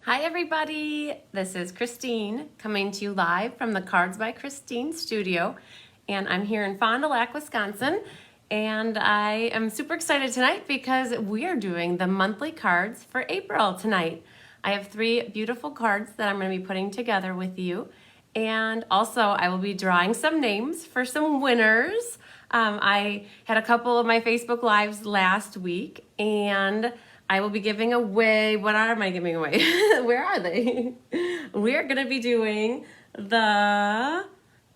Hi everybody, this is Christine coming to you live from the Cards by Christine studio, and I'm here in Fond du Lac, Wisconsin, and I am super excited tonight because we are doing the monthly cards for April tonight. I have 3 beautiful cards that I'm going to be putting together with you, and also I will be drawing some names for some winners. I had a couple of my Facebook Lives last week, and I will be giving away, what am I giving away? Where are they? We're going to be doing the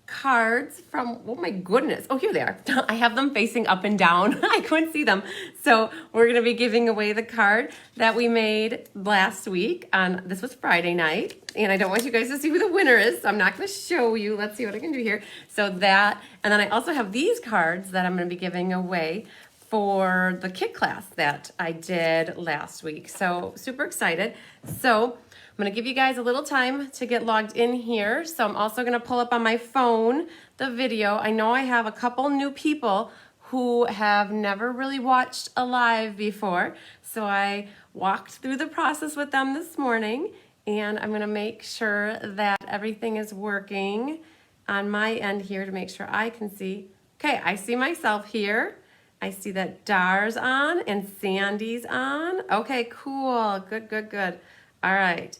cards from, oh my goodness. Oh, here they are. I have them facing up and down. I couldn't see them. So we're going to be giving away the card that we made last week on, this was Friday night. And I don't want you guys to see who the winner is, so I'm not going to show you. Let's see what I can do here. So that, and then I also have these cards that I'm going to be giving away for the kit class that I did last week. So super excited. So I'm gonna give you guys a little time to get logged in here. So I'm also gonna pull up on my phone the video. I know I have a couple new people who have never really watched a live before. So I walked through the process with them this morning, and I'm gonna make sure that everything is working on my end here to make sure I can see. Okay, I see myself here. I see that Dar's on and Sandy's on. Okay, cool. Good, good, good. All right.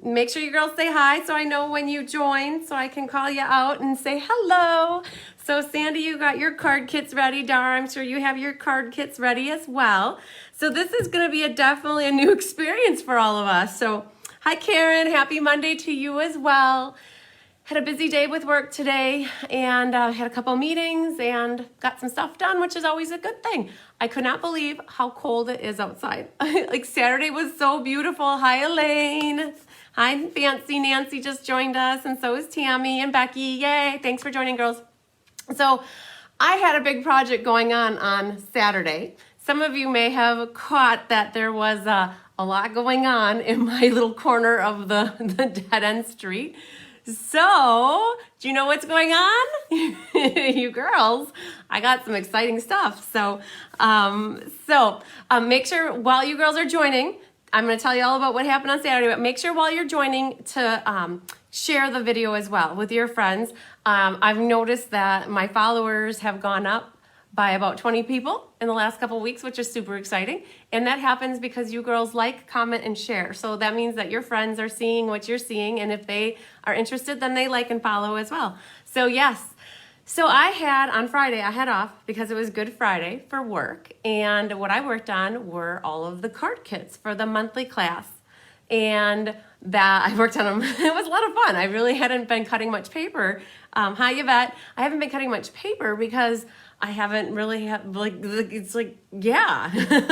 Make sure you girls say hi so I know when you join so I can call you out and say hello. So Sandy, you got your card kits ready. Dar, I'm sure you have your card kits ready as well. So this is going to be definitely a new experience for all of us. So hi, Karen. Happy Monday to you as well. Had a busy day with work today, and had a couple meetings and got some stuff done, which is always a good thing. I could not believe how cold it is outside. Like Saturday was so beautiful. Hi, Elaine. Hi, Fancy. Nancy just joined us, and so is Tammy and Becky. Yay. Thanks for joining, girls. So I had a big project going on Saturday. Some of you may have caught that there was a lot going on in my little corner of the dead-end street. So, do you know what's going on? You girls, I got some exciting stuff. So, make sure while you girls are joining, I'm going to tell you all about what happened on Saturday, but make sure while you're joining to share the video as well with your friends. I've noticed that my followers have gone up by about 20 people in the last couple of weeks, which is super exciting. And that happens because you girls like, comment, and share. So that means that your friends are seeing what you're seeing, and if they are interested, then they like and follow as well. So yes, so on Friday, I had off because it was Good Friday for work. And what I worked on were all of the card kits for the monthly class. And that I worked on them. It was a lot of fun. I really hadn't been cutting much paper. Hi, Yvette. I haven't been cutting much paper because I haven't really it's like, yeah.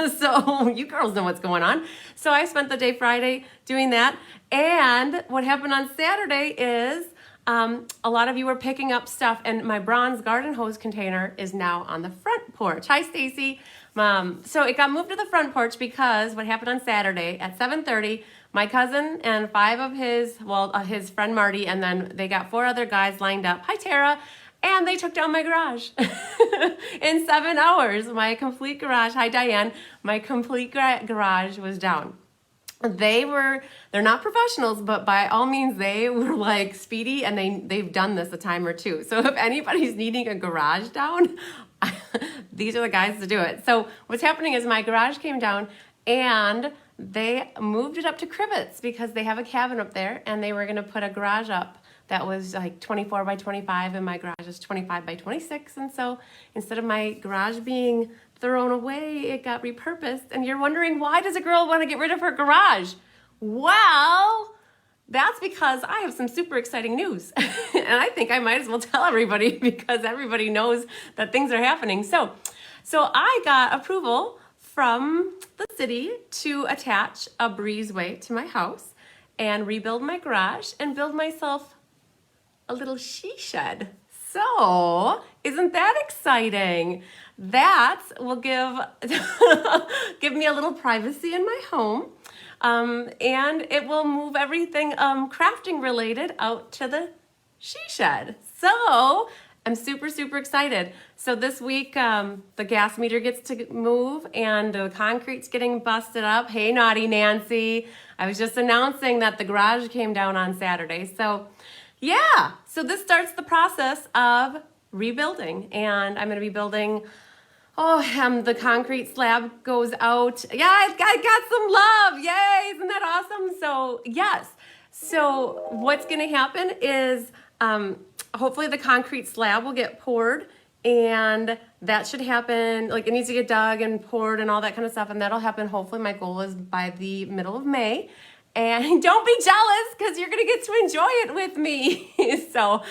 So you girls know what's going on. So I spent the day Friday doing that. And what happened on Saturday is a lot of you were picking up stuff, and my bronze garden hose container is now on the front porch. Hi, Stacy. So it got moved to the front porch because what happened on Saturday at 7:30, my cousin and 5 of his friend Marty, and then they got 4 other guys lined up. Hi, Tara. And they took down my garage in 7 hours. My complete garage, hi Diane, my complete garage was down. They're not professionals, but by all means, they were like speedy, and they've done this a time or two. So if anybody's needing a garage down, these are the guys to do it. So what's happening is my garage came down, and they moved it up to Crivets because they have a cabin up there, and they were going to put a garage up that was like 24 by 25, and my garage is 25 by 26. And so instead of my garage being thrown away, it got repurposed. And you're wondering, why does a girl want to get rid of her garage? Well, that's because I have some super exciting news. And I think I might as well tell everybody because everybody knows that things are happening. So I got approval from the city to attach a breezeway to my house and rebuild my garage and build myself a little she shed. So, isn't that exciting? That will give me a little privacy in my home, and it will move everything crafting related out to the she shed. So, I'm super, super excited. So this week, the gas meter gets to move, and the concrete's getting busted up. Hey, naughty Nancy. I was just announcing that the garage came down on Saturday. So yeah, so this starts the process of rebuilding, and I'm going to be building. The concrete slab goes out. Yeah, I got some love. Yay, isn't that awesome? So yes. So what's going to happen is hopefully the concrete slab will get poured, and that should happen. Like, it needs to get dug and poured and all that kind of stuff, and that'll happen. Hopefully my goal is by the middle of May. And don't be jealous, because you're going to get to enjoy it with me. So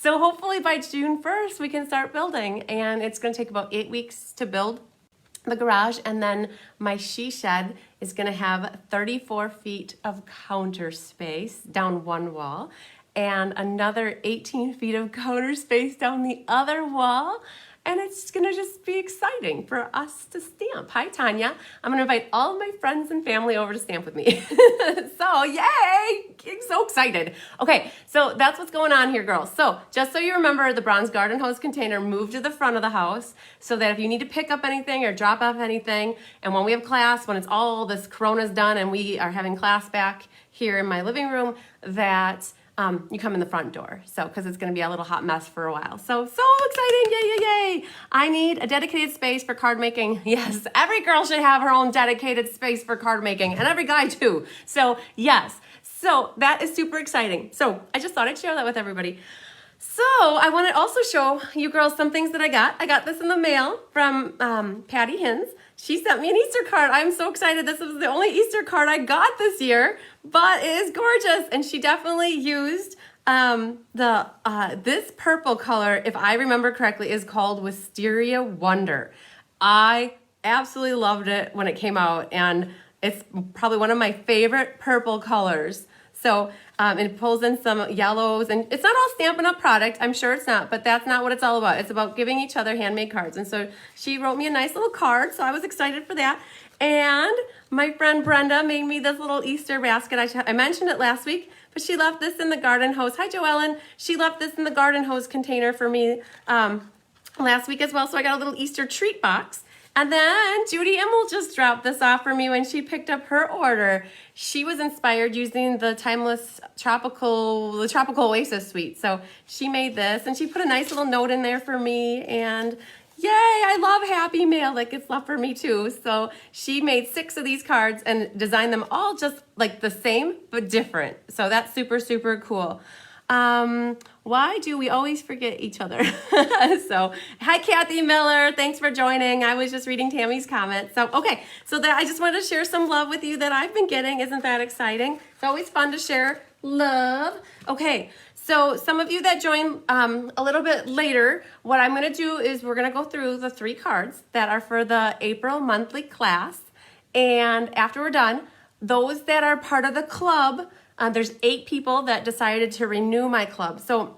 hopefully by June 1st, we can start building. And it's going to take about 8 weeks to build the garage. And then my she shed is going to have 34 feet of counter space down one wall and another 18 feet of counter space down the other wall. And it's going to just be exciting for us to stamp. Hi, Tanya. I'm going to invite all of my friends and family over to stamp with me. So, yay! I'm so excited. Okay, so that's what's going on here, girls. So, just so you remember, the bronze garden hose container moved to the front of the house so that if you need to pick up anything or drop off anything, and when we have class, when it's all this Corona's done and we are having class back here in my living room, that you come in the front door. So, because it's going to be a little hot mess for a while. So exciting. Yay, yay, yay. I need a dedicated space for card making. Yes, every girl should have her own dedicated space for card making, and every guy too. So, yes. So, that is super exciting. So, I just thought I'd share that with everybody. So, I want to also show you girls some things that I got. I got this in the mail from Patty Hins. She sent me an Easter card. I'm so excited. This was the only Easter card I got this year, but it is gorgeous. And she definitely used this purple color, if I remember correctly, is called Wisteria Wonder. I absolutely loved it when it came out, and it's probably one of my favorite purple colors. So it pulls in some yellows, and it's not all Stampin' Up! Product. I'm sure it's not, but that's not what it's all about. It's about giving each other handmade cards. And so she wrote me a nice little card, so I was excited for that. And my friend Brenda made me this little Easter basket. I mentioned it last week, but she left this in the garden hose. Hi, Joellen. She left this in the garden hose container for me last week as well, so I got a little Easter treat box. And then Judy Immel just dropped this off for me when she picked up her order. She was inspired using the Timeless Tropical Oasis Suite. So she made this, and she put a nice little note in there for me. And yay, I love Happy Mail. Like, it's love for me too. So she made 6 of these cards and designed them all just like the same, but different. So that's super, super cool. Why do we always forget each other? So, hi, Kathy Miller. Thanks for joining. I was just reading Tammy's comment. So, okay. So I just wanted to share some love with you that I've been getting. Isn't that exciting? It's always fun to share love. Okay. So some of you that join a little bit later, what I'm going to do is we're going to go through the 3 cards that are for the April monthly class. And after we're done, those that are part of the club, there's 8 people that decided to renew my club. So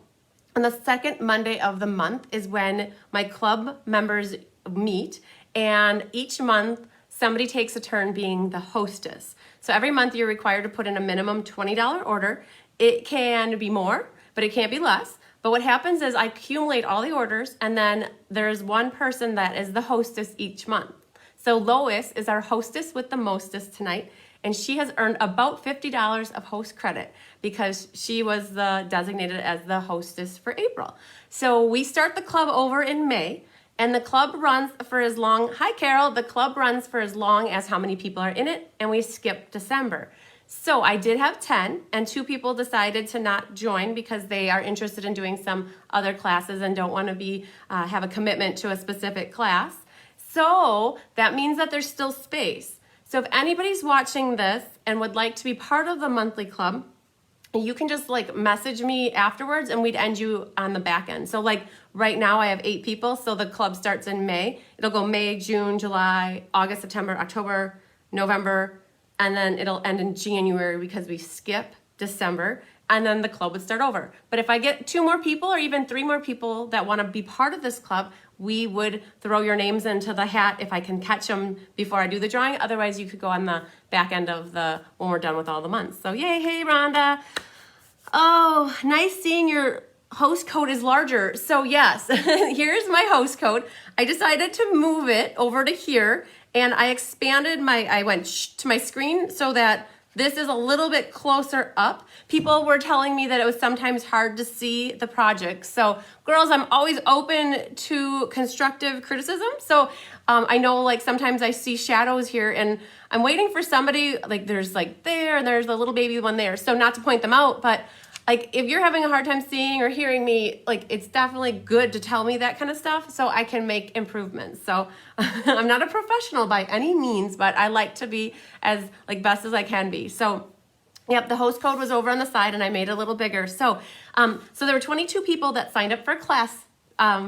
on the second Monday of the month is when my club members meet, and each month somebody takes a turn being the hostess. So every month you're required to put in a minimum $20 order. It can be more, but it can't be less. But what happens is I accumulate all the orders, and then there's one person that is the hostess each month. So Lois is our hostess with the mostest tonight, and she has earned about $50 of host credit because she was designated as the hostess for April. So we start the club over in May, and the club runs for as long, hi Carol, the club runs for as long as how many people are in it, and we skip December. So I did have 10, and 2 people decided to not join because they are interested in doing some other classes and don't want to have a commitment to a specific class. So that means that there's still space. So if anybody's watching this and would like to be part of the monthly club, you can just message me afterwards, and we'd end you on the back end. So right now I have 8 people, so the club starts in May. It'll go May, June, July, August, September, October, November, and then it'll end in January because we skip December, and then the club would start over. But if I get 2 more people or even 3 more people that want to be part of this club, we would throw your names into the hat if I can catch them before I do the drawing. Otherwise, you could go on the back end of when we're done with all the months. So yay, hey Rhonda. Oh, nice seeing your host code is larger. So yes, here's my host code. I decided to move it over to here, and I expanded I went to my screen so that This is a little bit closer up. People were telling me that it was sometimes hard to see the project. So girls, I'm always open to constructive criticism. So I know like sometimes I see shadows here and I'm waiting for somebody, like there's like there and there's a little baby one there. So not to point them out, but like if you're having a hard time seeing or hearing me, like it's definitely good to tell me that kind of stuff so I can make improvements. So I'm not a professional by any means, but I like to be as like best as I can be. So yep, the host code was over on the side and I made it a little bigger. So so there were 22 people that signed up for class,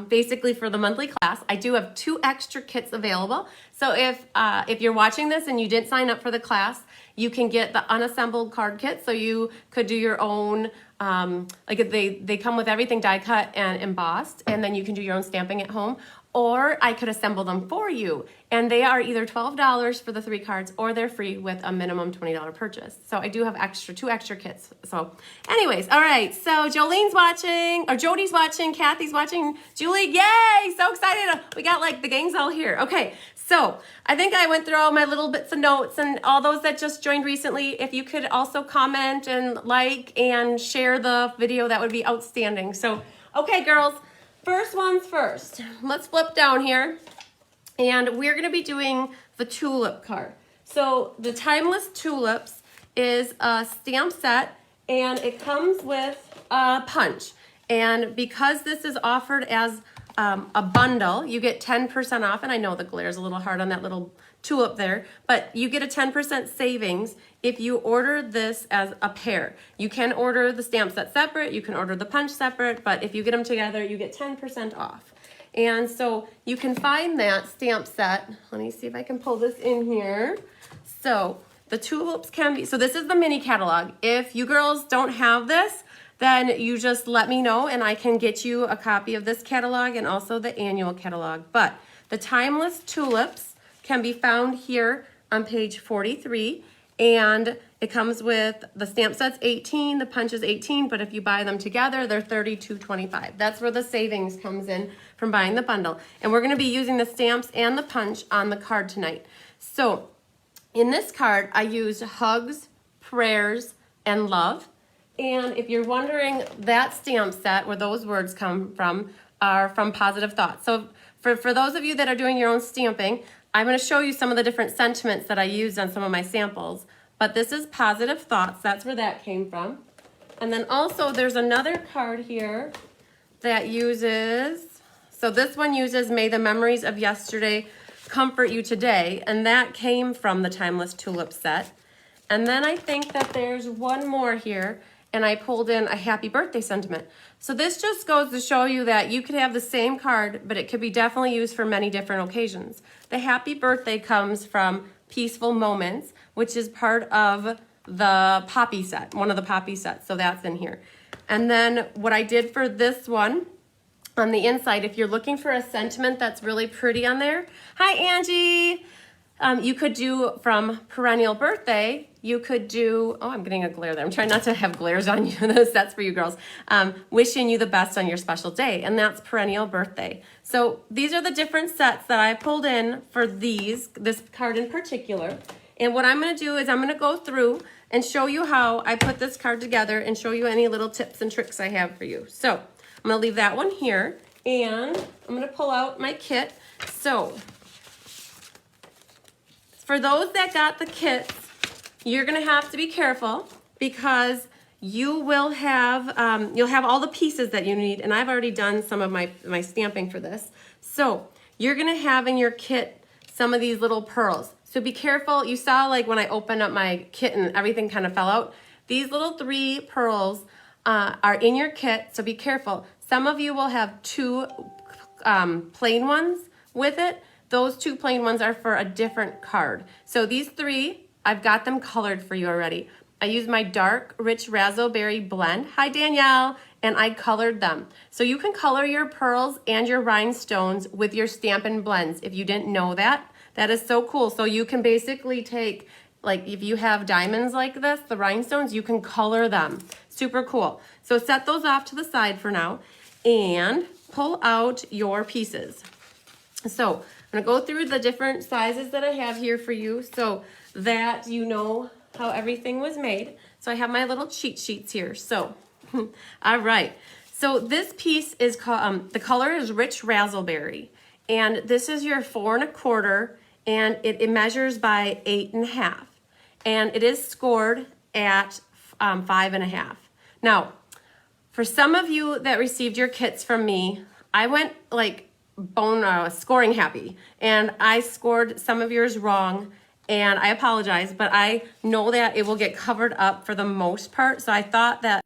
basically for the monthly class. I do have 2 extra kits available. So if you're watching this and you didn't sign up for the class, you can get the unassembled card kit. So you could do your own, like they come with everything die cut and embossed, and then you can do your own stamping at home. Or I could assemble them for you. And they are either $12 for the 3 cards or they're free with a minimum $20 purchase. So I do have 2 extra kits. So anyways, all right. So Jolene's watching, or Jody's watching, Kathy's watching, Julie, yay, so excited. We got like the gang's all here. Okay, so I think I went through all my little bits of notes, and all those that just joined recently, if you could also comment and like and share the video, that would be outstanding. So, okay, girls. First one's first. Let's flip down here, and we're going to be doing the tulip card. So the Timeless Tulips is a stamp set, and it comes with a punch. And because this is offered as a bundle, you get 10% off, and I know the glare is a little hard on that little tulip there, but you get a 10% savings if you order this as a pair. You can order the stamp set separate, you can order the punch separate, but if you get them together, you get 10% off. And so you can find that stamp set. Let me see if I can pull this in here. So the tulips can be, so this is the mini catalog. If you girls don't have this, then you just let me know and I can get you a copy of this catalog and also the annual catalog. But the Timeless Tulips can be found here on page 43, and it comes with the stamp set's 18, the punch is 18, but if you buy them together, they're $32.25. That's where the savings comes in from buying the bundle. And we're gonna be using the stamps and the punch on the card tonight. So in this card, I used hugs, prayers, and love. And if you're wondering, that stamp set, where those words come from, are from Positive Thoughts. So for those of you that are doing your own stamping, I'm going to show you some of the different sentiments that I used on some of my samples. But this is Positive Thoughts. That's where that came from. And then also there's another card here that uses, so this one uses May the Memories of Yesterday Comfort You Today. And that came from the Timeless Tulip set. And then I think that there's one more here, and I pulled in a happy birthday sentiment. So this just goes to show you that you could have the same card, but it could be definitely used for many different occasions. The happy birthday comes from Peaceful Moments, which is part of the Poppy set, one of the Poppy sets, so that's in here. And then what I did for this one, on the inside, if you're looking for a sentiment that's really pretty on there, hi Angie! You could do from Perennial Birthday, you could do, oh, I'm getting a glare there. I'm trying not to have glares on you. That's for you girls. Wishing you the best on your special day, and that's Perennial Birthday. So these are the different sets that I pulled in for this card in particular. And what I'm gonna do is I'm gonna go through and show you how I put this card together and show you any little tips and tricks I have for you. So I'm gonna leave that one here, and I'm gonna pull out my kit. So for those that got the kits, you're gonna have to be careful because you will have, you'll have all the pieces that you need, and I've already done some of my stamping for this. So you're gonna have in your kit some of these little pearls. So be careful. You saw like when I opened up my kit and everything kind of fell out. These little 3 pearls are in your kit, so be careful. Some of you will have 2 plain ones with it. Those 2 plain ones are for a different card. So these 3, I've got them colored for you already. I used my dark, rich raspberry blend. Hi, Danielle. And I colored them. So you can color your pearls and your rhinestones with your Stampin' Blends. If you didn't know that, that is so cool. So you can basically take, like if you have diamonds like this, the rhinestones, you can color them. Super cool. So set those off to the side for now and pull out your pieces. So I'm gonna go through the different sizes that I have here for you so that you know how everything was made. So I have my little cheat sheets here. So, all right. So this piece is called, the color is Rich Razzleberry. And this is your 4 1/4, and it measures by 8 1/2. And it is scored at 5 1/2. Now, for some of you that received your kits from me, I went like scoring happy, and I scored some of yours wrong, and I apologize, but I know that it will get covered up for the most part, so I thought that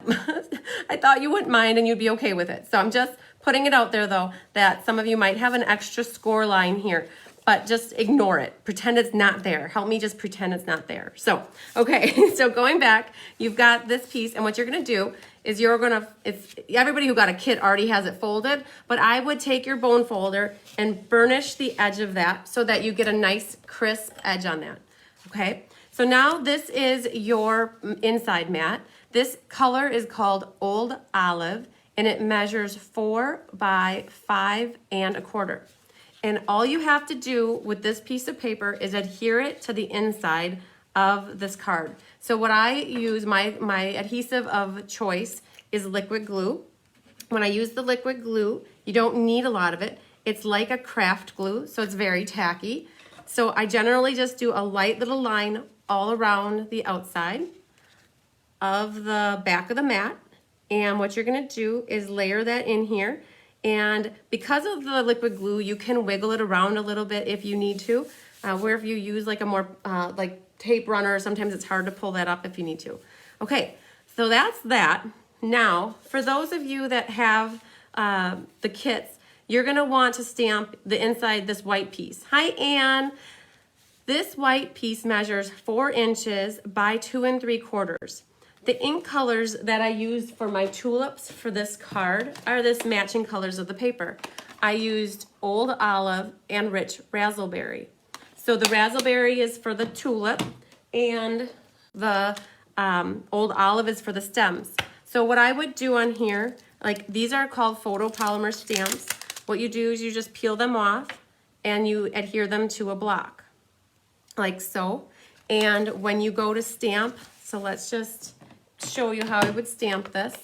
I thought you wouldn't mind and you'd be okay with it. So I'm just putting it out there though, that some of you might have an extra score line here, but just ignore it. Pretend it's not there. Help me just pretend it's not there. So, okay, so going back, you've got this piece, and what you're gonna do is everybody who got a kit already has it folded, but I would take your bone folder and burnish the edge of that so that you get a nice crisp edge on that, okay? So now this is your inside mat. This color is called Old Olive, and it measures 4 by 5 1/4. And all you have to do with this piece of paper is adhere it to the inside of this card. So what I use, my adhesive of choice is liquid glue. When I use the liquid glue, you don't need a lot of it. It's like a craft glue, so it's very tacky. So I generally just do a light little line all around the outside of the back of the mat. And what you're gonna do is layer that in here. And because of the liquid glue, you can wiggle it around a little bit if you need to. Where if you use like a more like tape runner, sometimes it's hard to pull that up if you need to. Okay, so that's that. Now, for those of you that have the kits, you're gonna want to stamp the inside this white piece. Hi, Anne. This white piece measures 4 inches by 2 3/4. The ink colors that I used for my tulips for this card are this matching colors of the paper. I used Old Olive and Rich Razzleberry. So the razzleberry is for the tulip, and the Old Olive is for the stems. So what I would do on here, like these are called photopolymer stamps. What you do is you just peel them off and you adhere them to a block, like so. And when you go to stamp, so let's just show you how I would stamp this.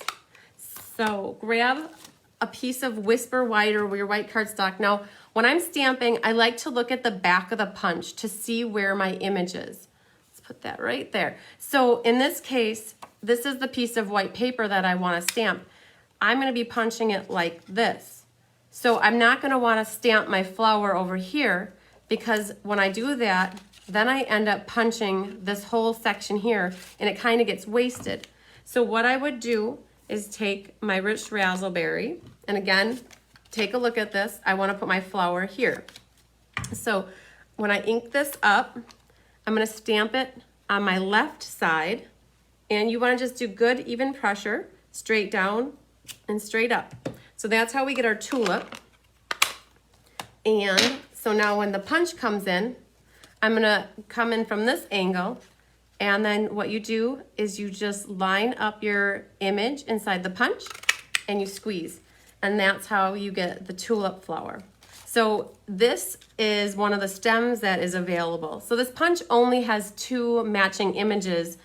So grab a piece of Whisper White or your white cardstock. Now, when I'm stamping, I like to look at the back of the punch to see where my image is. Let's put that right there. So in this case, this is the piece of white paper that I want to stamp. I'm going to be punching it like this. So I'm not going to want to stamp my flower over here, because when I do that, then I end up punching this whole section here and it kind of gets wasted. So what I would do is take my Rich Razzleberry, and again, take a look at this. I want to put my flower here. So when I ink this up, I'm going to stamp it on my left side, and you want to just do good even pressure, straight down and straight up. So that's how we get our tulip. And so now when the punch comes in, I'm gonna come in from this angle, and then what you do is you just line up your image inside the punch and you squeeze. And that's how you get the tulip flower. So this is one of the stems that is available. So this punch only has 2 matching images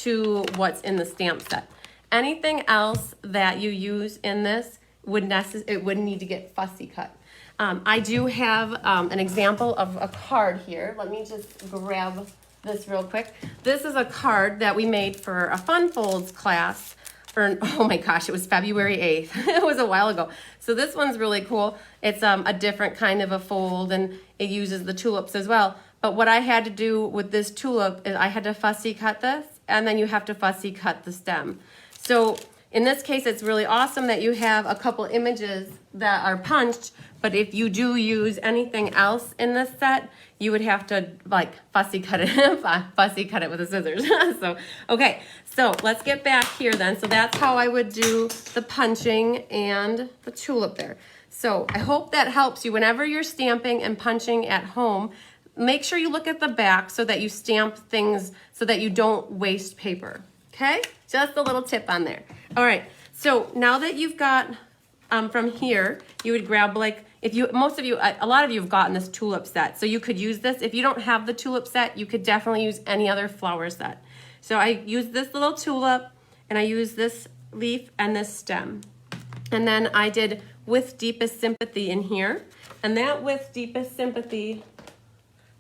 to what's in the stamp set. Anything else that you use in this would need to get fussy cut. I do have an example of a card here. Let me just grab this real quick. This is a card that we made for a Fun Folds class. Oh my gosh, it was February 8th. It was a while ago. So this one's really cool. It's a different kind of a fold, and it uses the tulips as well. But what I had to do with this tulip is I had to fussy cut this, and then you have to fussy cut the stem. So in this case, it's really awesome that you have a couple images that are punched, but if you do use anything else in this set, you would have to like fussy cut it with the scissors. So, okay, so let's get back here then. So that's how I would do the punching and the tulip there. So I hope that helps you whenever you're stamping and punching at home. Make sure you look at the back so that you stamp things so that you don't waste paper. Okay, just a little tip on there. All right, so now that you've got from here, you would grab like, a lot of you have gotten this tulip set, so you could use this. If you don't have the tulip set, you could definitely use any other flower set. So I use this little tulip, and I use this leaf and this stem. And then I did With Deepest Sympathy in here. And that With Deepest Sympathy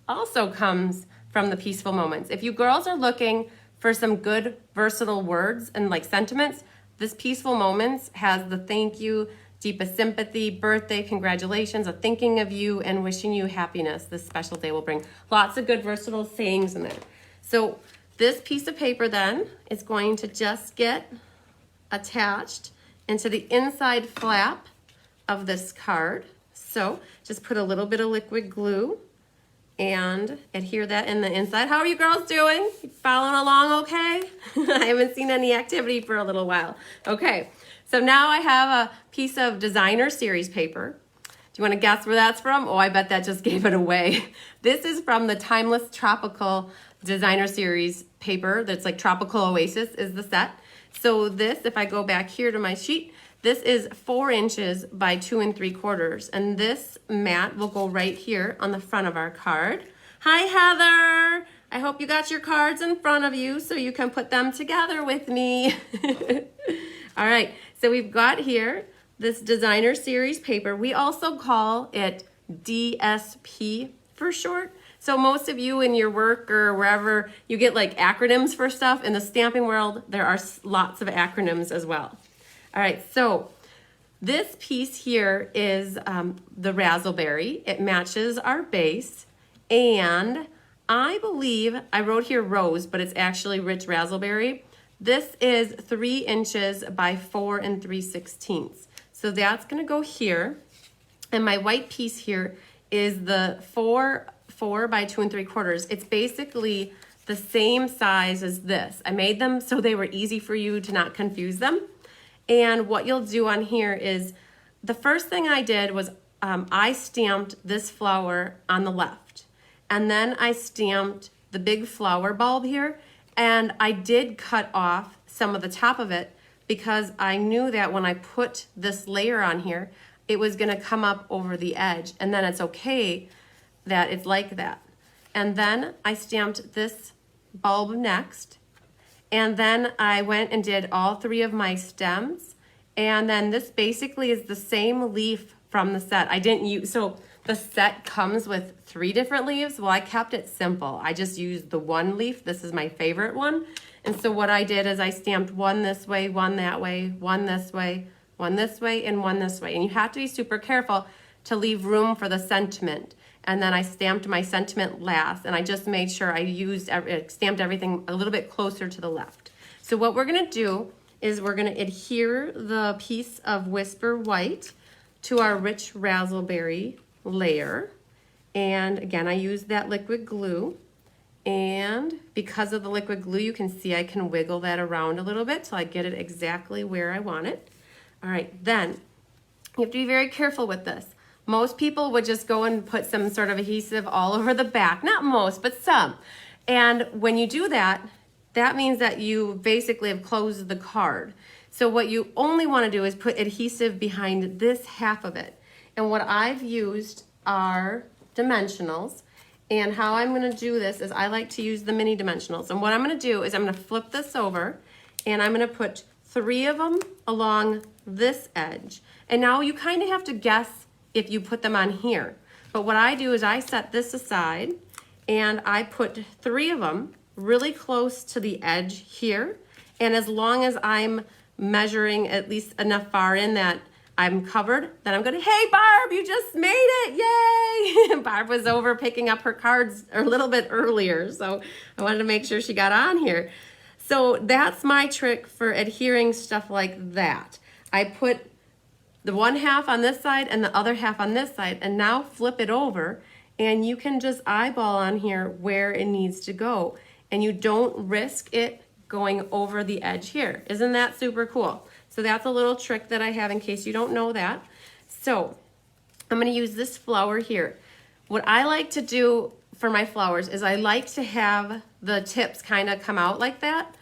also comes from the Peaceful Moments. If you girls are looking for some good versatile words and like sentiments, this Peaceful Moments has the thank you, deepest sympathy, birthday, congratulations, a thinking of you, and wishing you happiness this special day will bring. Lots of good versatile sayings in there. So this piece of paper then is going to just get attached into the inside flap of this card. So just put a little bit of liquid glue and adhere that in the inside. How are you girls doing? You following along okay? I haven't seen any activity for a little while. Okay, so now I have a piece of designer series paper. Do you want to guess where that's from? Oh, I bet that just gave it away. This is from the Timeless Tropical Designer Series paper. That's like Tropical Oasis is the set. So this, if I go back here to my sheet, this is 4 inches by 2 3/4. And this mat will go right here on the front of our card. Hi, Heather. I hope you got your cards in front of you so you can put them together with me. All right, so we've got here this designer series paper. We also call it DSP for short. So most of you in your work or wherever you get like acronyms for stuff, in the stamping world, there are lots of acronyms as well. All right, so this piece here is the razzleberry. It matches our base, and I believe I wrote here rose, but it's actually rich razzleberry. This is 3 inches by 4 3/16. So that's gonna go here, and my white piece here is the 4 by 2 3/4. It's basically the same size as this. I made them so they were easy for you to not confuse them. And what you'll do on here is, the first thing I did was I stamped this flower on the left. And then I stamped the big flower bulb here. And I did cut off some of the top of it because I knew that when I put this layer on here, it was gonna come up over the edge. And then it's okay that it's like that. And then I stamped this bulb next. And then I went and did all 3 of my stems. And then this basically is the same leaf from the set. I didn't use, so the set comes with 3 different leaves. Well, I kept it simple. I just used the one leaf. This is my favorite one. And so what I did is I stamped one this way, one that way, one this way, one this way, and one this way. And you have to be super careful to leave room for the sentiment. And then I stamped my sentiment last, and I just made sure I stamped everything a little bit closer to the left. So what we're gonna do is we're gonna adhere the piece of Whisper White to our rich razzleberry layer. And again, I used that liquid glue. And because of the liquid glue, you can see I can wiggle that around a little bit till I get it exactly where I want it. All right, then you have to be very careful with this. Most people would just go and put some sort of adhesive all over the back. Not most, but some. And when you do that, that means that you basically have closed the card. So what you only want to do is put adhesive behind this half of it. And what I've used are dimensionals. And how I'm going to do this is I like to use the mini dimensionals. And what I'm going to do is I'm going to flip this over, and I'm going to put 3 of them along this edge. And now you kind of have to guess if you put them on here. But what I do is I set this aside, and I put 3 of them really close to the edge here. And as long as I'm measuring at least enough far in that I'm covered, then I'm gonna, hey Barb, you just made it, yay! Barb was over picking up her cards a little bit earlier, so I wanted to make sure she got on here. So that's my trick for adhering stuff like that. I put the one half on this side and the other half on this side, and now flip it over, and you can just eyeball on here where it needs to go, and you don't risk it going over the edge here. Isn't that super cool? So that's a little trick that I have in case you don't know that. So I'm gonna use this flower here. What I like to do for my flowers is I like to have the tips kind of come out like that.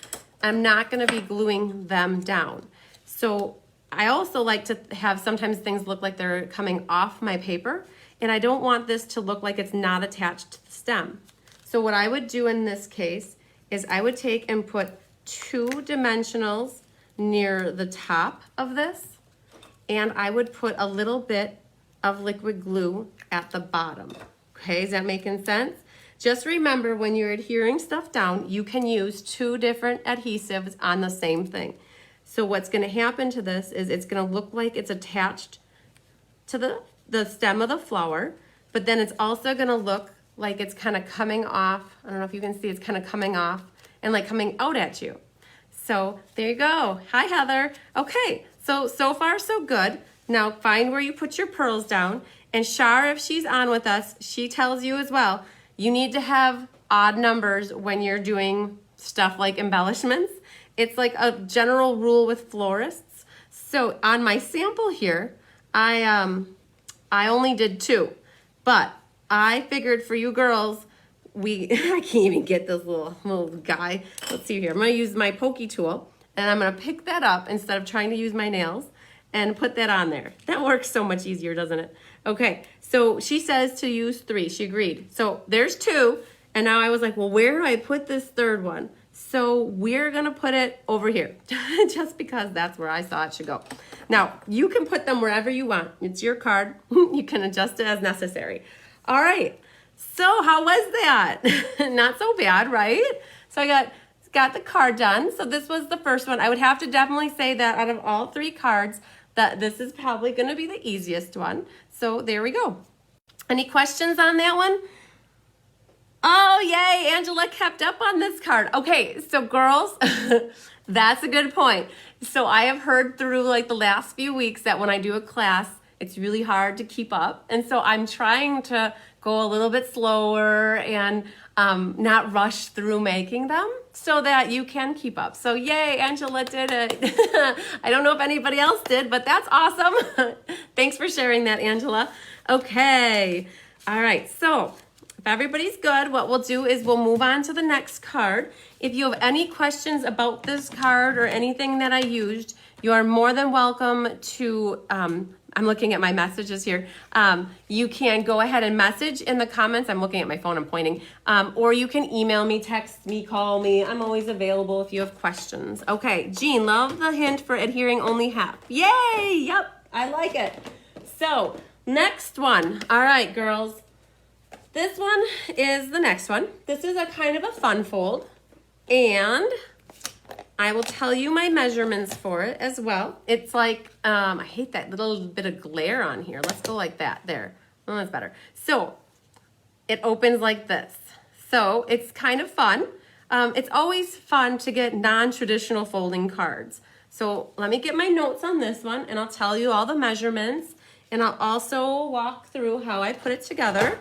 I'm not gonna be gluing them down. So I also like to have sometimes things look like they're coming off my paper, and I don't want this to look like it's not attached to the stem. So what I would do in this case is I would take and put 2 dimensionals near the top of this, and I would put a little bit of liquid glue at the bottom. Okay, is that making sense? Just remember, when you're adhering stuff down, you can use 2 different adhesives on the same thing. So what's going to happen to this is it's going to look like it's attached to the stem of the flower, but then it's also going to look like it's kind of coming off. I don't know if you can see, it's kind of coming off and like coming out at you. So there you go. Hi, Heather. Okay, so far so good. Now find where you put your pearls down. And Shar, if she's on with us, she tells you as well, you need to have odd numbers when you're doing stuff like embellishments. It's like a general rule with florists. So on my sample here, I only did 2, but I figured for you girls, I can't even get this little guy. Let's see here. I'm gonna use my pokey tool, and I'm gonna pick that up instead of trying to use my nails and put that on there. That works so much easier, doesn't it? Okay, so she says to use 3. She agreed. So there's 2, and now I was like, well, where do I put this 3rd one? So we're gonna put it over here, just because that's where I saw it should go. Now, you can put them wherever you want. It's your card. You can adjust it as necessary. All right, so how was that? Not so bad, right? So I got the card done. So this was the first one. I would have to definitely say that out of all 3 cards, that this is probably gonna be the easiest one. So there we go. Any questions on that one? Oh, yay, Angela kept up on this card. Okay, so girls, that's a good point. So I have heard through like the last few weeks that when I do a class, it's really hard to keep up. And so I'm trying to go a little bit slower and not rush through making them so that you can keep up. So yay, Angela did it. I don't know if anybody else did, but that's awesome. Thanks for sharing that, Angela. Okay, all right, so if everybody's good, what we'll do is we'll move on to the next card. If you have any questions about this card or anything that I used, you are more than welcome to, I'm looking at my messages here. You can go ahead and message in the comments. I'm looking at my phone, I'm pointing. Or you can email me, text me, call me. I'm always available if you have questions. Okay, Jean, love the hint for adhering only half. Yay, yep, I like it. So, next one. All right, girls. This one is the next one. This is a kind of a fun fold, and I will tell you my measurements for it as well. It's like, I hate that little bit of glare on here. Let's go like that, there. Oh, that's better. So it opens like this. So it's kind of fun. It's always fun to get non-traditional folding cards. So let me get my notes on this one, and I'll tell you all the measurements, and I'll also walk through how I put it together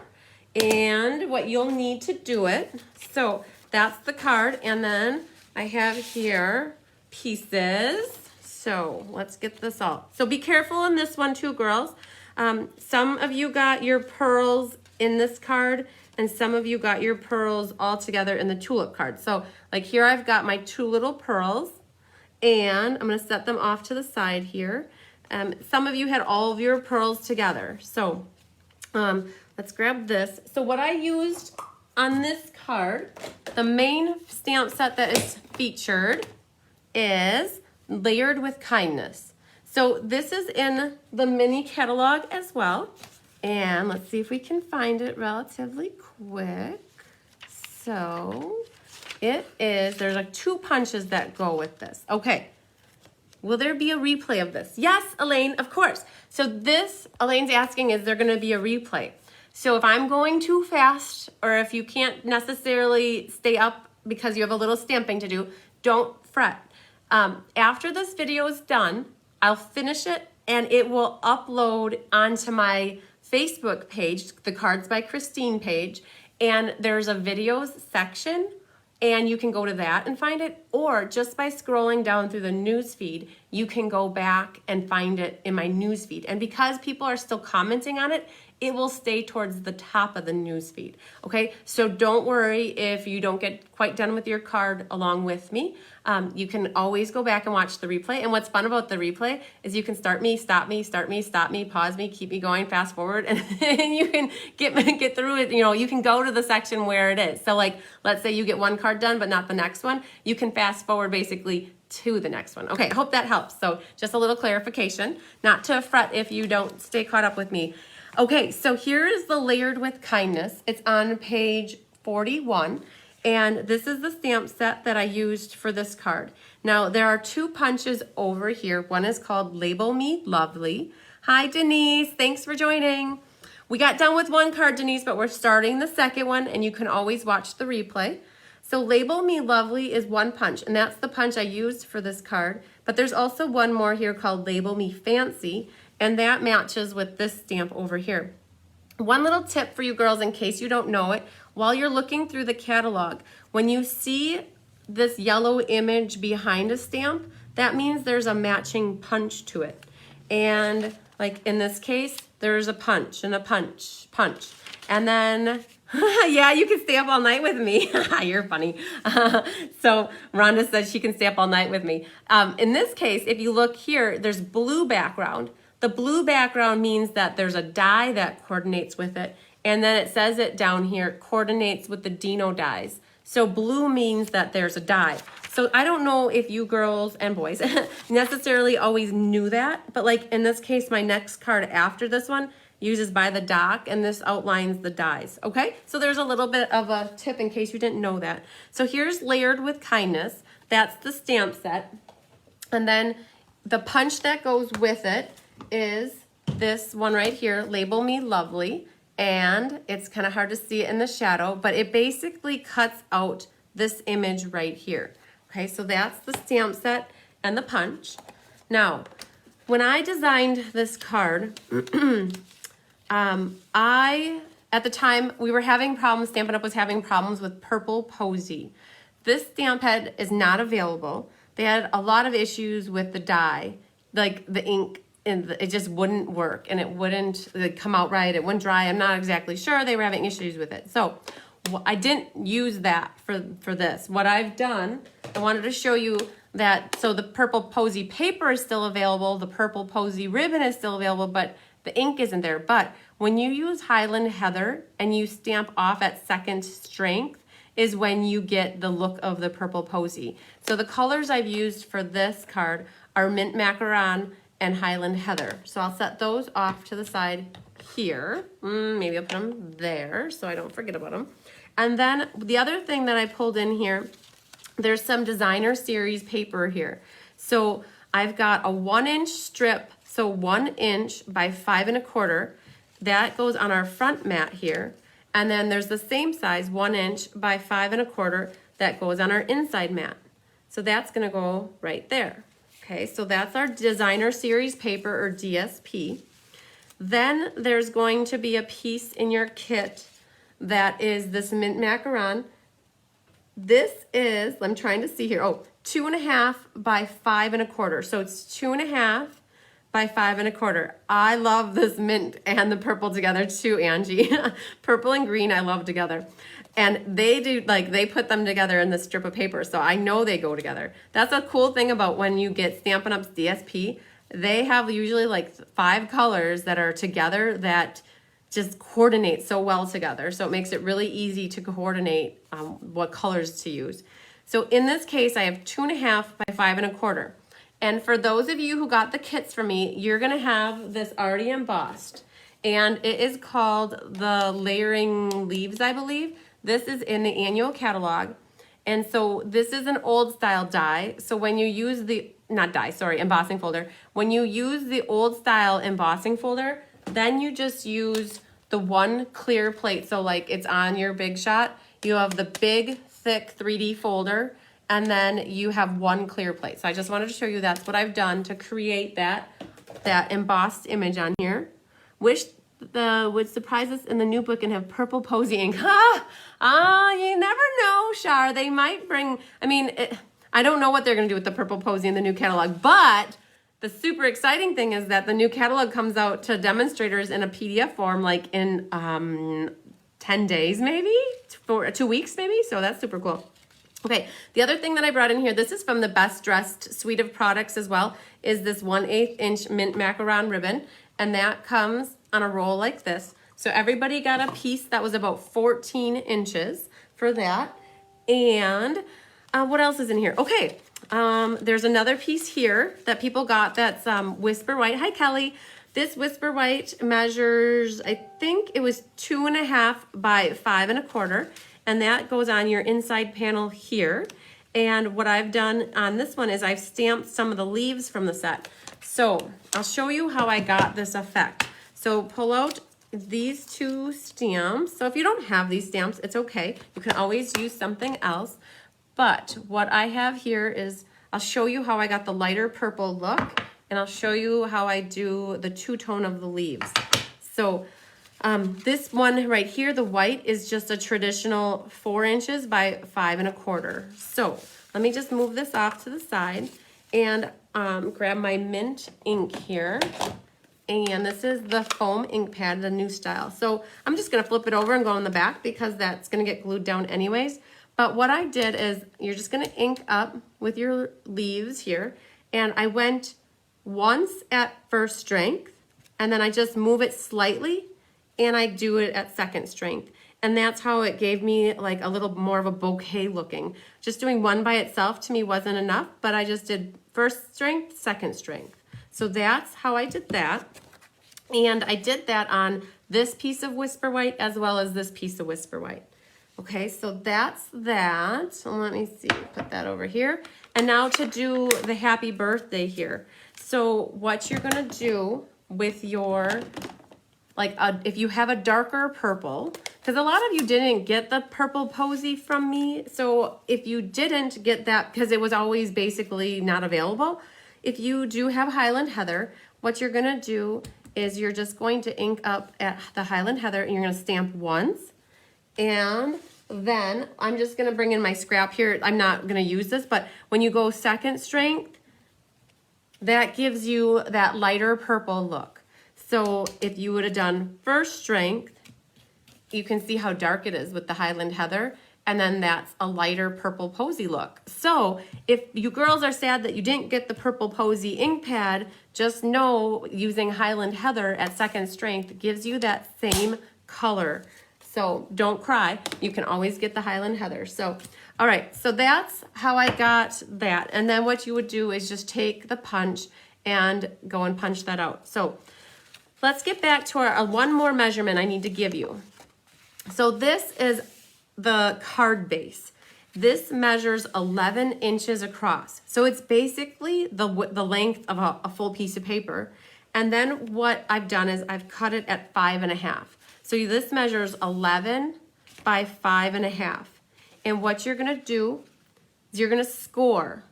and what you'll need to do it. So that's the card, and then I have here pieces. So let's get this all. So be careful on this one too, girls. Some of you got your pearls in this card, and some of you got your pearls all together in the tulip card. So like here I've got my 2 little pearls, and I'm gonna set them off to the side here. Some of you had all of your pearls together. So let's grab this. So what I used on this card, the main stamp set that is featured is Layered with Kindness. So this is in the mini catalog as well. And let's see if we can find it relatively quick. So it is, there's like 2 punches that go with this. Okay. Will there be a replay of this? Yes, Elaine, of course. So this, Elaine's asking, is there gonna be a replay? So if I'm going too fast, or if you can't necessarily stay up because you have a little stamping to do, don't fret. After this video is done, I'll finish it and it will upload onto my Facebook page, the Cards by Christine page, and there's a videos section, and you can go to that and find it, or just by scrolling down through the news feed, you can go back and find it in my news feed. And because people are still commenting on it, it will stay towards the top of the news feed, okay? So don't worry if you don't get quite done with your card along with me. You can always go back and watch the replay. And what's fun about the replay is you can start me, stop me, start me, stop me, pause me, keep me going, fast forward, and you can get through it. You know, you can go to the section where it is. So like, let's say you get one card done, but not the next one. You can fast forward basically to the next one. Okay, I hope that helps. So just a little clarification, not to fret if you don't stay caught up with me. Okay, so here is the Layered with Kindness. It's on page 41, and this is the stamp set that I used for this card. Now, there are two punches over here. One is called Label Me Lovely. Hi, Denise. Thanks for joining. We got done with one card, Denise, but we're starting the second one, and you can always watch the replay. So Label Me Lovely is one punch, and that's the punch I used for this card. But there's also one more here called Label Me Fancy, and that matches with this stamp over here. One little tip for you girls in case you don't know it, while you're looking through the catalog, when you see this yellow image behind a stamp, that means there's a matching punch to it. And like in this case, there's a punch and a punch. And then, yeah, you can stay up all night with me. You're funny. So Rhonda says she can stay up all night with me. In this case, if you look here, there's blue background. The blue background means that there's a die that coordinates with it. And then it says it down here, coordinates with the Dino dies. So blue means that there's a die. So I don't know if you girls and boys necessarily always knew that, but like in this case, my next card after this one uses By the Dock, and this outlines the dies, okay? So there's a little bit of a tip in case you didn't know that. So here's Layered with Kindness. That's the stamp set. And then the punch that goes with it is this one right here, Label Me Lovely. And it's kind of hard to see it in the shadow, but it basically cuts out this image right here. Okay, so that's the stamp set and the punch. Now, when I designed this card, at the time, we were having problems, Stampin' Up! Was having problems with Purple Posy. This stamp head is not available. They had a lot of issues with the die, like the ink, and it just wouldn't work, and it wouldn't come out right, it wouldn't dry. I'm not exactly sure. They were having issues with it. So I didn't use that for this. What I've done, I wanted to show you that, so the Purple Posy paper is still available, the Purple Posy ribbon is still available, but the ink isn't there. But when you use Highland Heather and you stamp off at second strength is when you get the look of the Purple Posy. So the colors I've used for this card are Mint Macaron and Highland Heather. So I'll set those off to the side here. Maybe I'll put them there so I don't forget about them. And then the other thing that I pulled in here, there's some Designer Series paper here. So I've got a 1-inch strip, so 1 inch by 5 1/4. That goes on our front mat here. And then there's the same size, 1 inch by 5 1/4, that goes on our inside mat. So that's gonna go right there. Okay, so that's our Designer Series paper, or DSP. Then there's going to be a piece in your kit that is this Mint Macaron. This is, I'm trying to see here, 2.5 by 5 1/4. So it's 2.5 by 5 1/4. I love this mint and the purple together too, Angie. Purple and green I love together. And they do, like, they put them together in this strip of paper, so I know they go together. That's a cool thing about when you get Stampin' Up's DSP. They have usually like 5 colors that are together that just coordinate so well together. So it makes it really easy to coordinate what colors to use. So in this case, I have 2.5 by 5 1/4. And for those of you who got the kits from me, you're gonna have this already embossed. And it is called the Layering Leaves, I believe. This is in the annual catalog. And so this is an old style die. So when you use the, not die, sorry, embossing folder. When you use the old style embossing folder, then you just use the one clear plate. So like it's on your Big Shot, you have the big, thick 3D folder, and then you have one clear plate. So I just wanted to show you that's what I've done to create that embossed image on here. Would surprise us in the new book and have Purple Posy ink. You never know, Shar. They might bring, I don't know what they're gonna do with the Purple Posy in the new catalog, but the super exciting thing is that the new catalog comes out to demonstrators in a PDF form, like in 10 days maybe, for 2 weeks maybe, so that's super cool. Okay, the other thing that I brought in here, this is from the Best Dressed suite of products as well, is this 1/8 inch mint macaron ribbon. And that comes on a roll like this. So everybody got a piece that was about 14 inches for that. And what else is in here? Okay, there's another piece here that people got that's Whisper White. Hi, Kelly. This Whisper White measures, I think it was 2.5 by 5 1/4. And that goes on your inside panel here. And what I've done on this one is I've stamped some of the leaves from the set. So I'll show you how I got this effect. So pull out these 2 stamps. So if you don't have these stamps, it's okay. You can always use something else. But what I have here is, I'll show you how I got the lighter purple look, and I'll show you how I do the 2-tone of the leaves. So this one right here, the white, is just a traditional 4 inches by 5 1/4. So let me just move this off to the side and grab my mint ink here. And this is the foam ink pad, the new style. So I'm just gonna flip it over and go in the back because that's gonna get glued down anyways. But what I did is, you're just gonna ink up with your leaves here. And I went once at first strength, and then I just move it slightly, and I do it at second strength. And that's how it gave me like a little more of a bouquet looking. Just doing one by itself to me wasn't enough, but I just did first strength, second strength. So that's how I did that. And I did that on this piece of Whisper White as well as this piece of Whisper White. Okay, so that's that. So let me see, put that over here. And now to do the happy birthday here. So what you're gonna do with your, if you have a darker purple, because a lot of you didn't get the purple posy from me. So if you didn't get that, because it was always basically not available, if you do have Highland Heather, what you're gonna do is you're just going to ink up at the Highland Heather, and you're gonna stamp once. And then I'm just gonna bring in my scrap here. I'm not gonna use this, but when you go second strength, that gives you that lighter purple look. So if you would have done first strength, you can see how dark it is with the Highland Heather, and then that's a lighter purple posy look. So if you girls are sad that you didn't get the purple posy ink pad, just know using Highland Heather at second strength gives you that same color. So don't cry, you can always get the Highland Heather. So, all right, so that's how I got that. And then what you would do is just take the punch and go and punch that out. So let's get back to our one more measurement I need to give you. So this is the card base. This measures 11 inches across. So it's basically the length of a full piece of paper. And then what I've done is I've cut it at 5 1/2. So this measures 11 by 5 1/2. And what you're gonna do is you're gonna score.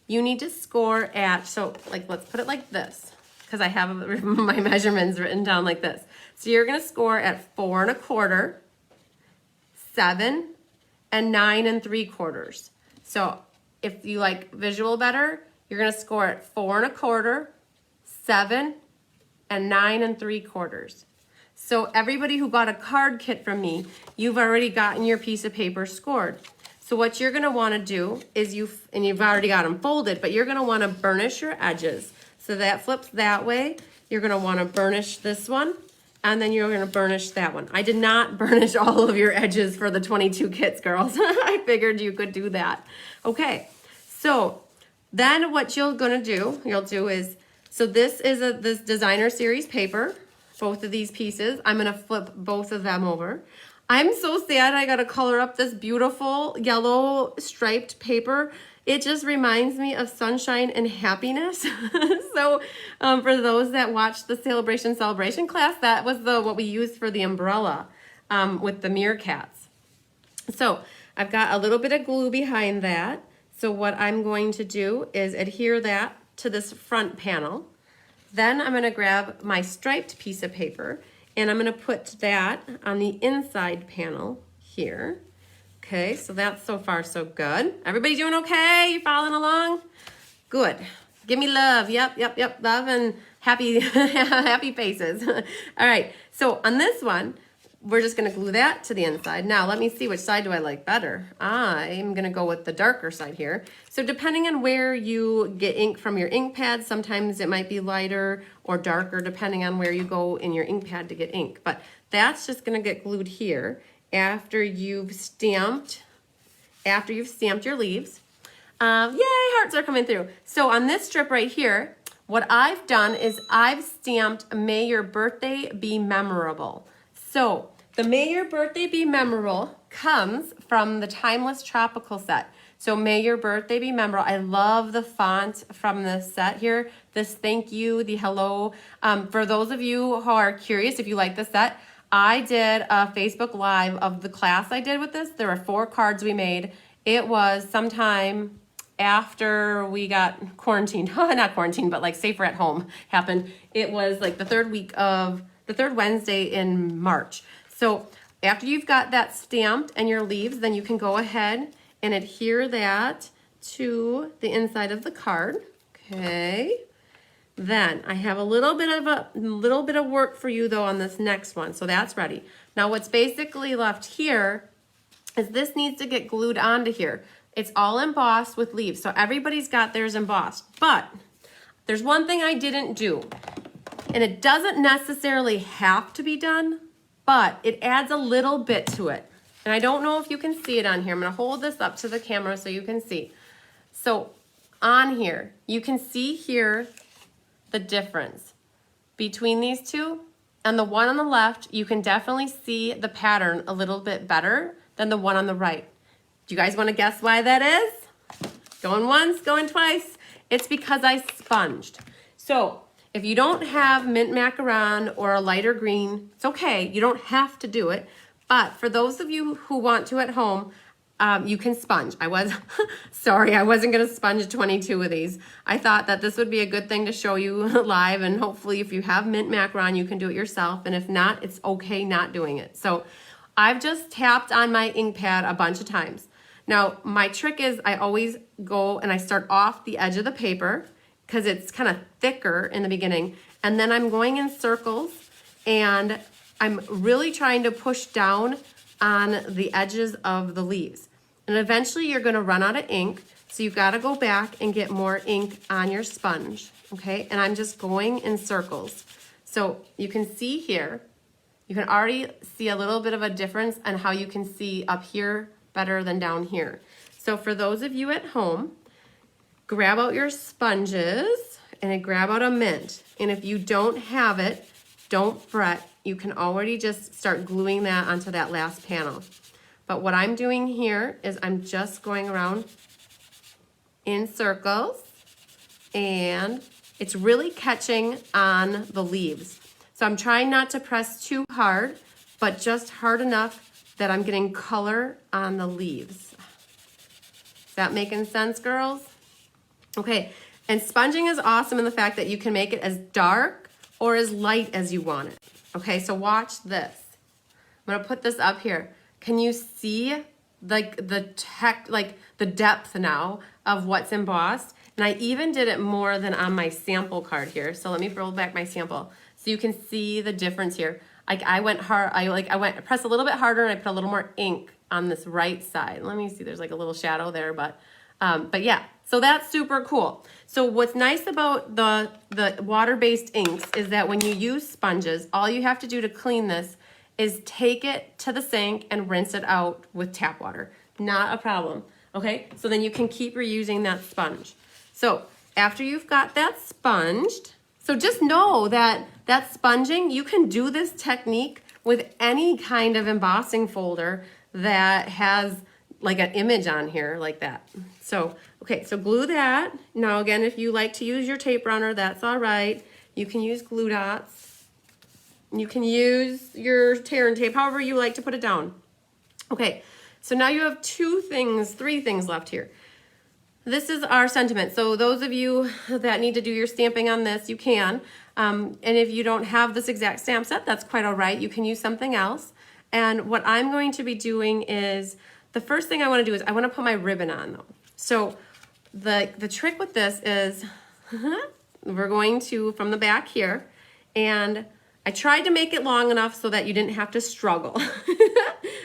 You need to score at, so let's put it like this, because I have my measurements written down like this. So you're gonna score at 4 1/4, 7, and 9 3/4. So if you like visual better, you're gonna score at 4 1/4, 7, and 9 3/4. So everybody who got a card kit from me, you've already gotten your piece of paper scored. So what you're gonna wanna do is you've already got them folded, but you're gonna wanna burnish your edges. So that flips that way. You're gonna wanna burnish this one, and then you're gonna burnish that one. I did not burnish all of your edges for the 22 kits, girls. I figured you could do that. Okay, so then what you'll do is, so this is this designer series paper, both of these pieces. I'm gonna flip both of them over. I'm so sad I gotta color up this beautiful yellow striped paper. It just reminds me of sunshine and happiness. So for those that watched the celebration class, that was what we used for the umbrella with the meerkats. So I've got a little bit of glue behind that. So what I'm going to do is adhere that to this front panel. Then I'm gonna grab my striped piece of paper, and I'm gonna put that on the inside panel here. Okay, so that's so far so good. Everybody doing okay? You following along? Good. Give me love. Yep. Love and happy happy faces. All right, so on this one, we're just gonna glue that to the inside. Now, let me see, which side do I like better? I'm gonna go with the darker side here. So depending on where you get ink from your ink pad, sometimes it might be lighter or darker depending on where you go in your ink pad to get ink. But that's just gonna get glued here after you've stamped your leaves. Yay, hearts are coming through. So on this strip right here, what I've done is I've stamped May Your Birthday Be Memorable. So the May Your Birthday Be Memorable comes from the Timeless Tropical set. So May Your Birthday Be Memorable. I love the font from this set here. This thank you, the hello. For those of you who are curious, if you like the set, I did a Facebook Live of the class I did with this. There were 4 cards we made. It was sometime after we got quarantined, not quarantined, but like safer at home happened. It was like the third Wednesday in March. So after you've got that stamped and your leaves, then you can go ahead and adhere that to the inside of the card. Okay. Then I have a little bit of work for you though on this next one. So that's ready. Now what's basically left here is this needs to get glued onto here. It's all embossed with leaves. So everybody's got theirs embossed. But there's one thing I didn't do. And it doesn't necessarily have to be done, but it adds a little bit to it. And I don't know if you can see it on here. I'm gonna hold this up to the camera so you can see. So on here, you can see here the difference between these two. And the one on the left, you can definitely see the pattern a little bit better than the one on the right. Do you guys want to guess why that is? Going once, going twice. It's because I sponged. So if you don't have mint macaron or a lighter green, it's okay. You don't have to do it. But for those of you who want to at home, you can sponge. Sorry, I wasn't going to sponge 22 of these. I thought that this would be a good thing to show you live, and hopefully if you have mint macaron, you can do it yourself. And if not, it's okay not doing it. So I've just tapped on my ink pad a bunch of times. Now, my trick is I always go and I start off the edge of the paper because it's kind of thicker in the beginning. And then I'm going in circles and I'm really trying to push down on the edges of the leaves. And eventually you're going to run out of ink. So you've got to go back and get more ink on your sponge. Okay, and I'm just going in circles. So you can see here, you can already see a little bit of a difference on how you can see up here better than down here. So for those of you at home, grab out your sponges and grab out a mint. And if you don't have it, don't fret. You can already just start gluing that onto that last panel. But what I'm doing here is I'm just going around in circles and it's really catching on the leaves. So I'm trying not to press too hard, but just hard enough that I'm getting color on the leaves. Is that making sense, girls? Okay, and sponging is awesome in the fact that you can make it as dark or as light as you want it. Okay, so watch this. I'm gonna put this up here. Can you see like the depth now of what's embossed? And I even did it more than on my sample card here. So let me roll back my sample so you can see the difference here. I pressed a little bit harder and I put a little more ink on this right side. Let me see, there's like a little shadow there, but yeah, so that's super cool. So what's nice about the water-based inks is that when you use sponges, all you have to do to clean this is take it to the sink and rinse it out with tap water. Not a problem, okay? So then you can keep reusing that sponge. So after you've got that sponged, so just know that sponging, you can do this technique with any kind of embossing folder that has like an image on here like that. So, okay, so glue that. Now again, if you like to use your tape runner, that's all right. You can use glue dots. You can use your tear and tape, however you like to put it down. Okay, so now you have three things left here. This is our sentiment. So those of you that need to do your stamping on this, you can. And if you don't have this exact stamp set, that's quite all right. You can use something else. And what I'm going to be doing is, the first thing I want to do is I want to put my ribbon on though. So the trick with this is we're going to, from the back here, and I tried to make it long enough so that you didn't have to struggle.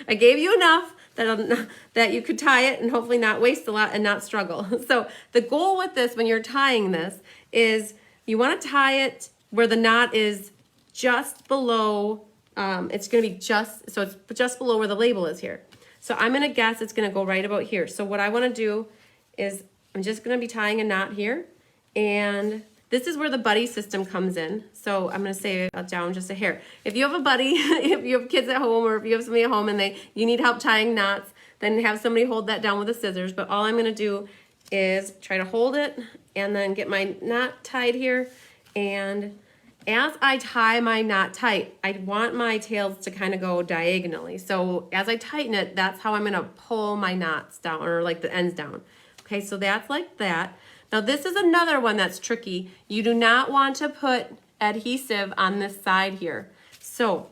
I gave you enough that you could tie it and hopefully not waste a lot and not struggle. So the goal with this, when you're tying this, is you want to tie it where the knot is just below, it's going to be just, so it's just below where the label is here. So I'm going to guess it's going to go right about here. So what I want to do is I'm just going to be tying a knot here, and this is where the buddy system comes in. So I'm going to say it down just a hair. If you have a buddy, if you have kids at home, or if you have somebody at home and you need help tying knots, then have somebody hold that down with the scissors. But all I'm going to do is try to hold it and then get my knot tied here. And as I tie my knot tight, I want my tails to kind of go diagonally. So as I tighten it, that's how I'm going to pull my knots down, or like the ends down. Okay, so that's like that. Now this is another one that's tricky. You do not want to put adhesive on this side here. So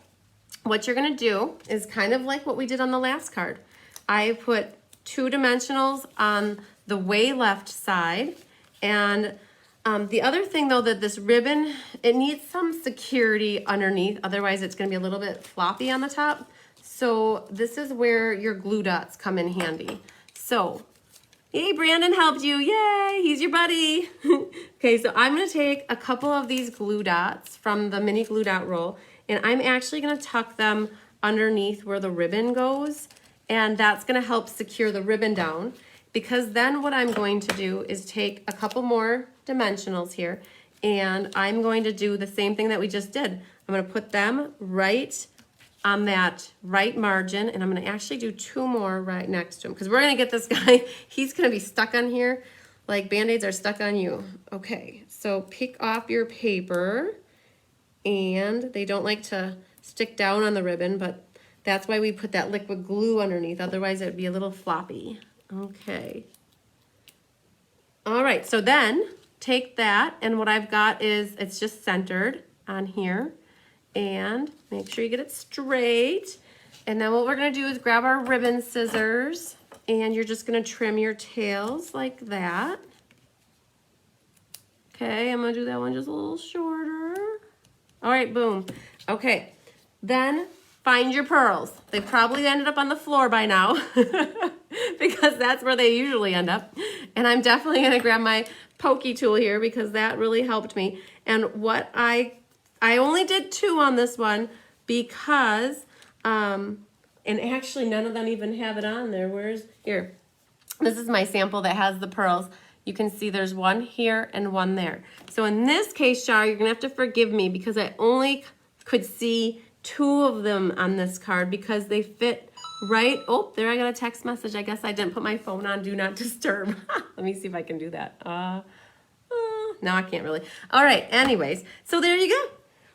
what you're gonna do is kind of like what we did on the last card. I put 2 dimensionals on the way left side, and the other thing though, that this ribbon, it needs some security underneath, otherwise it's gonna be a little bit floppy on the top. So this is where your glue dots come in handy. So yay, Brandon helped you. Yay, he's your buddy. Okay, so I'm gonna take a couple of these glue dots from the mini glue dot roll, and I'm actually gonna tuck them underneath where the ribbon goes, and that's gonna help secure the ribbon down, because then what I'm going to do is take a couple more dimensionals here, and I'm going to do the same thing that we just did. I'm gonna put them right on that right margin, and I'm gonna actually do 2 more right next to him, because we're gonna get this guy, he's gonna be stuck on here like Band-Aids are stuck on you. Okay, so pick off your paper, and they don't like to stick down on the ribbon, but that's why we put that liquid glue underneath, otherwise it would be a little floppy. Okay. All right, so then take that, and what I've got is, it's just centered on here, and make sure you get it straight. And then what we're gonna do is grab our ribbon scissors, and you're just gonna trim your tails like that. Okay, I'm gonna do that one just a little shorter. All right, boom. Okay, then find your pearls. They probably ended up on the floor by now because that's where they usually end up. And I'm definitely gonna grab my pokey tool here because that really helped me. And what I only did 2 on this one because, and actually none of them even have it on there. Where's, here. This is my sample that has the pearls. You can see there's 1 here and 1 there. So in this case, Shar, you're gonna have to forgive me because I only could see 2 of them on this card because they fit right, oh, there I got a text message. I guess I didn't put my phone on Do Not Disturb. Let me see if I can do that. No, I can't really. All right, anyways, so there you go.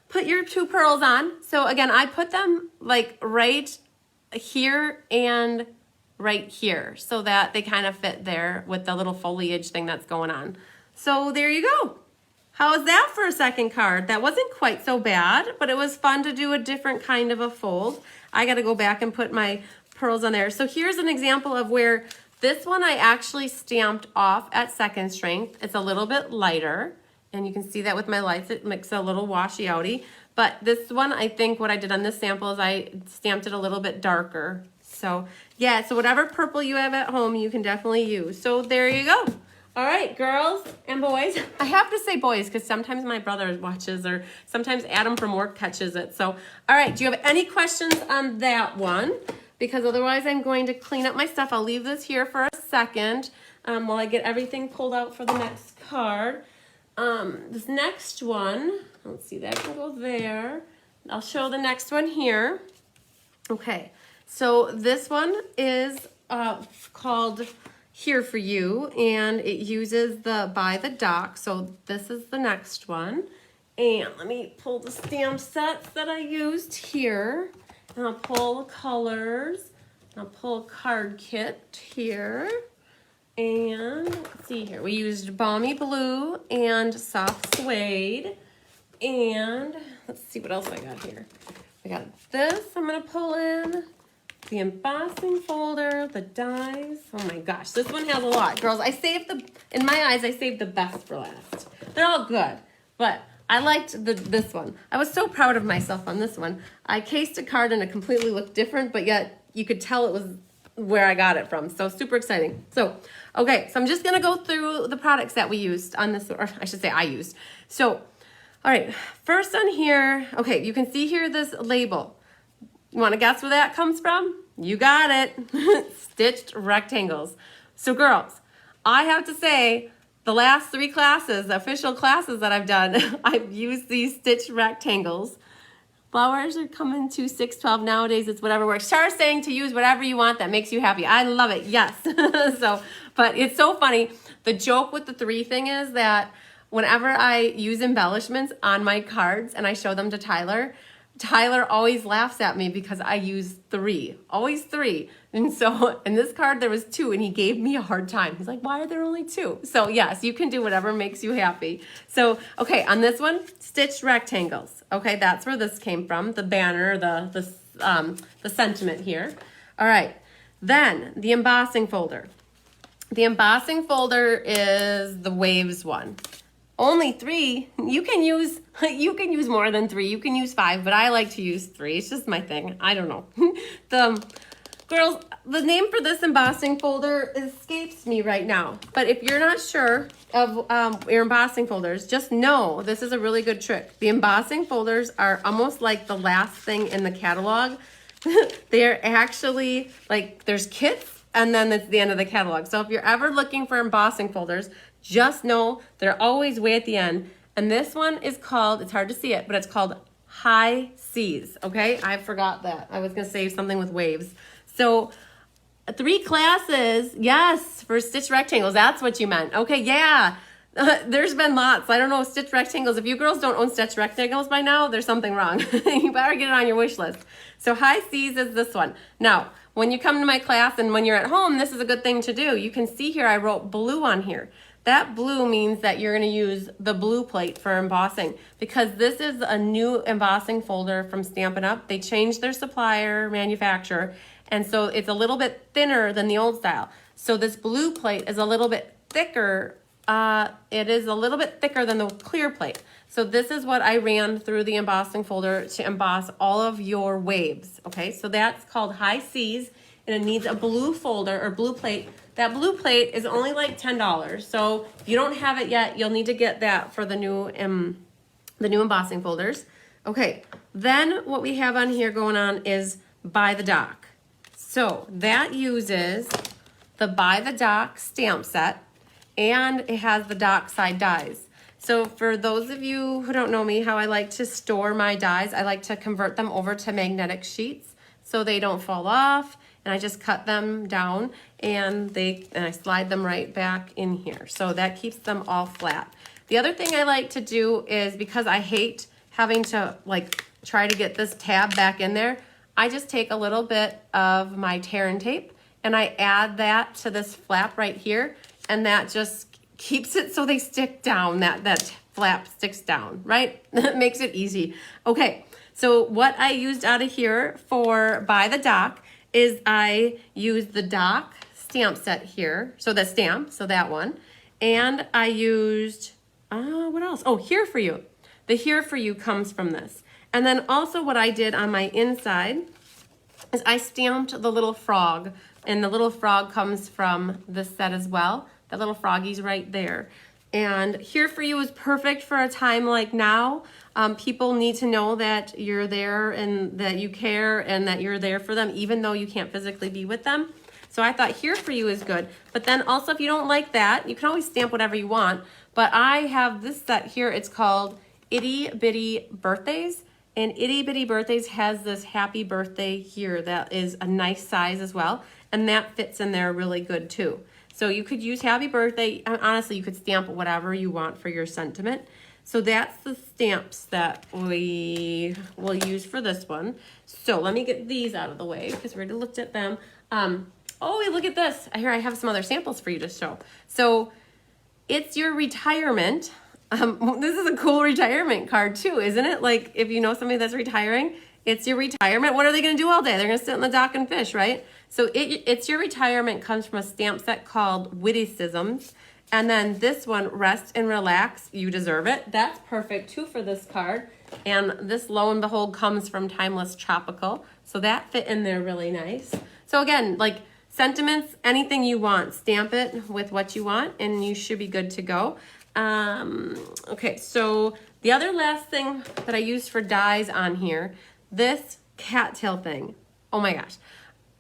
Put your 2 pearls on. So again, I put them like right here and right here so that they kind of fit there with the little foliage thing that's going on. So there you go. How was that for a second card? That wasn't quite so bad, but it was fun to do a different kind of a fold. I got to go back and put my pearls on there. So here's an example of where this one I actually stamped off at second strength. It's a little bit lighter, and you can see that with my lights. It makes it a little washy-outy. But this one, I think what I did on this sample is I stamped it a little bit darker. So yeah, so whatever purple you have at home, you can definitely use. So there you go. All right, girls and boys. I have to say boys because sometimes my brother watches or sometimes Adam from work catches it. So, all right, do you have any questions on that one? Because otherwise I'm going to clean up my stuff. I'll leave this here for a second while I get everything pulled out for the next card. This next one, let's see, that can go there. I'll show the next one here. Okay, so this one is called Here For You, and it uses the By the Dock. So this is the next one. And let me pull the stamp sets that I used here. And I'll pull the colors. I'll pull a card kit here. And let's see here. We used Balmy Blue and Soft Suede. And let's see what else I got here. I got this I'm going to pull in. The embossing folder, the dies. Oh my gosh, this one has a lot. Girls, I saved in my eyes, I saved the best for last. They're all good, but I liked this one. I was so proud of myself on this one. I cased a card and it completely looked different, but yet you could tell it was where I got it from. So super exciting. So, okay, so I'm just gonna go through the products that we used on this, or I should say I used. So, all right, first on here, okay, you can see here this label. You wanna guess where that comes from? You got it, Stitched Rectangles. So girls, I have to say, the last 3 classes, the official classes that I've done, I've used these stitched rectangles. Flowers are coming to 612 nowadays. It's whatever works. Char's saying to use whatever you want that makes you happy. I love it. Yes. So, but it's so funny. The joke with the 3 thing is that whenever I use embellishments on my cards and I show them to Tyler, Tyler always laughs at me because I use 3, always 3. And so in this card, there was 2 and he gave me a hard time. He's like, why are there only 2? So yes, you can do whatever makes you happy. So, okay, on this one, stitched rectangles. Okay, that's where this came from, the banner, the sentiment here. All right, then the embossing folder. The embossing folder is the waves one. Only 3. You can use more than 3. You can use 5, but I like to use 3. It's just my thing. I don't know. Girls, the name for this embossing folder escapes me right now. But if you're not sure of your embossing folders, just know this is a really good trick. The embossing folders are almost like the last thing in the catalog. They're actually like there's kits and then it's the end of the catalog. So if you're ever looking for embossing folders, just know they're always way at the end. And this one is called, it's hard to see it, but it's called High Seas, okay? I forgot that. I was gonna say something with waves. So 3 classes, yes, for stitched rectangles. That's what you meant. Okay, yeah. There's been lots. I don't know, stitched rectangles. If you girls don't own stitched rectangles by now, there's something wrong. You better get it on your wish list. So High Seas is this one. Now, when you come to my class and when you're at home, this is a good thing to do. You can see here I wrote blue on here. That blue means that you're going to use the blue plate for embossing because this is a new embossing folder from Stampin' Up. They changed their supplier, manufacturer, and so it's a little bit thinner than the old style. So this blue plate is a little bit thicker. It is a little bit thicker than the clear plate. So this is what I ran through the embossing folder to emboss all of your waves. Okay, so that's called High Seas, and it needs a blue folder or blue plate. That blue plate is only like $10. So if you don't have it yet, you'll need to get that for the new embossing folders. Okay, then what we have on here going on is By the Dock. So that uses the By the Dock stamp set, and it has the dock side dies. So for those of you who don't know me, how I like to store my dies, I like to convert them over to magnetic sheets so they don't fall off, and I just cut them down and I slide them right back in here. So that keeps them all flat. The other thing I like to do is, because I hate having to like try to get this tab back in there, I just take a little bit of my tear and tape and I add that to this flap right here, and that just keeps it so they stick down, that flap sticks down, right? That makes it easy. Okay, so what I used out of here for By the Dock is I used the dock stamp set here, so the stamp, so that one, and I used, what else? Oh, Here For You. The Here For You comes from this. And then also what I did on my inside is I stamped the little frog, and the little frog comes from this set as well. That little froggy's right there. And Here For You is perfect for a time like now. People need to know that you're there and that you care and that you're there for them, even though you can't physically be with them. So I thought Here For You is good. But then also, if you don't like that, you can always stamp whatever you want. But I have this set here. It's called Itty Bitty Birthdays. And Itty Bitty Birthdays has this happy birthday here that is a nice size as well. And that fits in there really good too. So you could use happy birthday. Honestly, you could stamp whatever you want for your sentiment. So that's the stamps that we will use for this one. So let me get these out of the way because we already looked at them. Oh, look at this. Here I have some other samples for you to show. So it's your retirement. This is a cool retirement card too, isn't it? Like if you know somebody that's retiring, it's your retirement. What are they going to do all day? They're going to sit on the dock and fish, right? So It's Your Retirement comes from a stamp set called Witticisms. And then this one, Rest and Relax, You Deserve It. That's perfect too for this card. And this, lo and behold, comes from Timeless Tropical. So that fit in there really nice. So again, like sentiments, anything you want, stamp it with what you want and you should be good to go. Okay, so the other last thing that I used for dies on here, this cattail thing. Oh my gosh.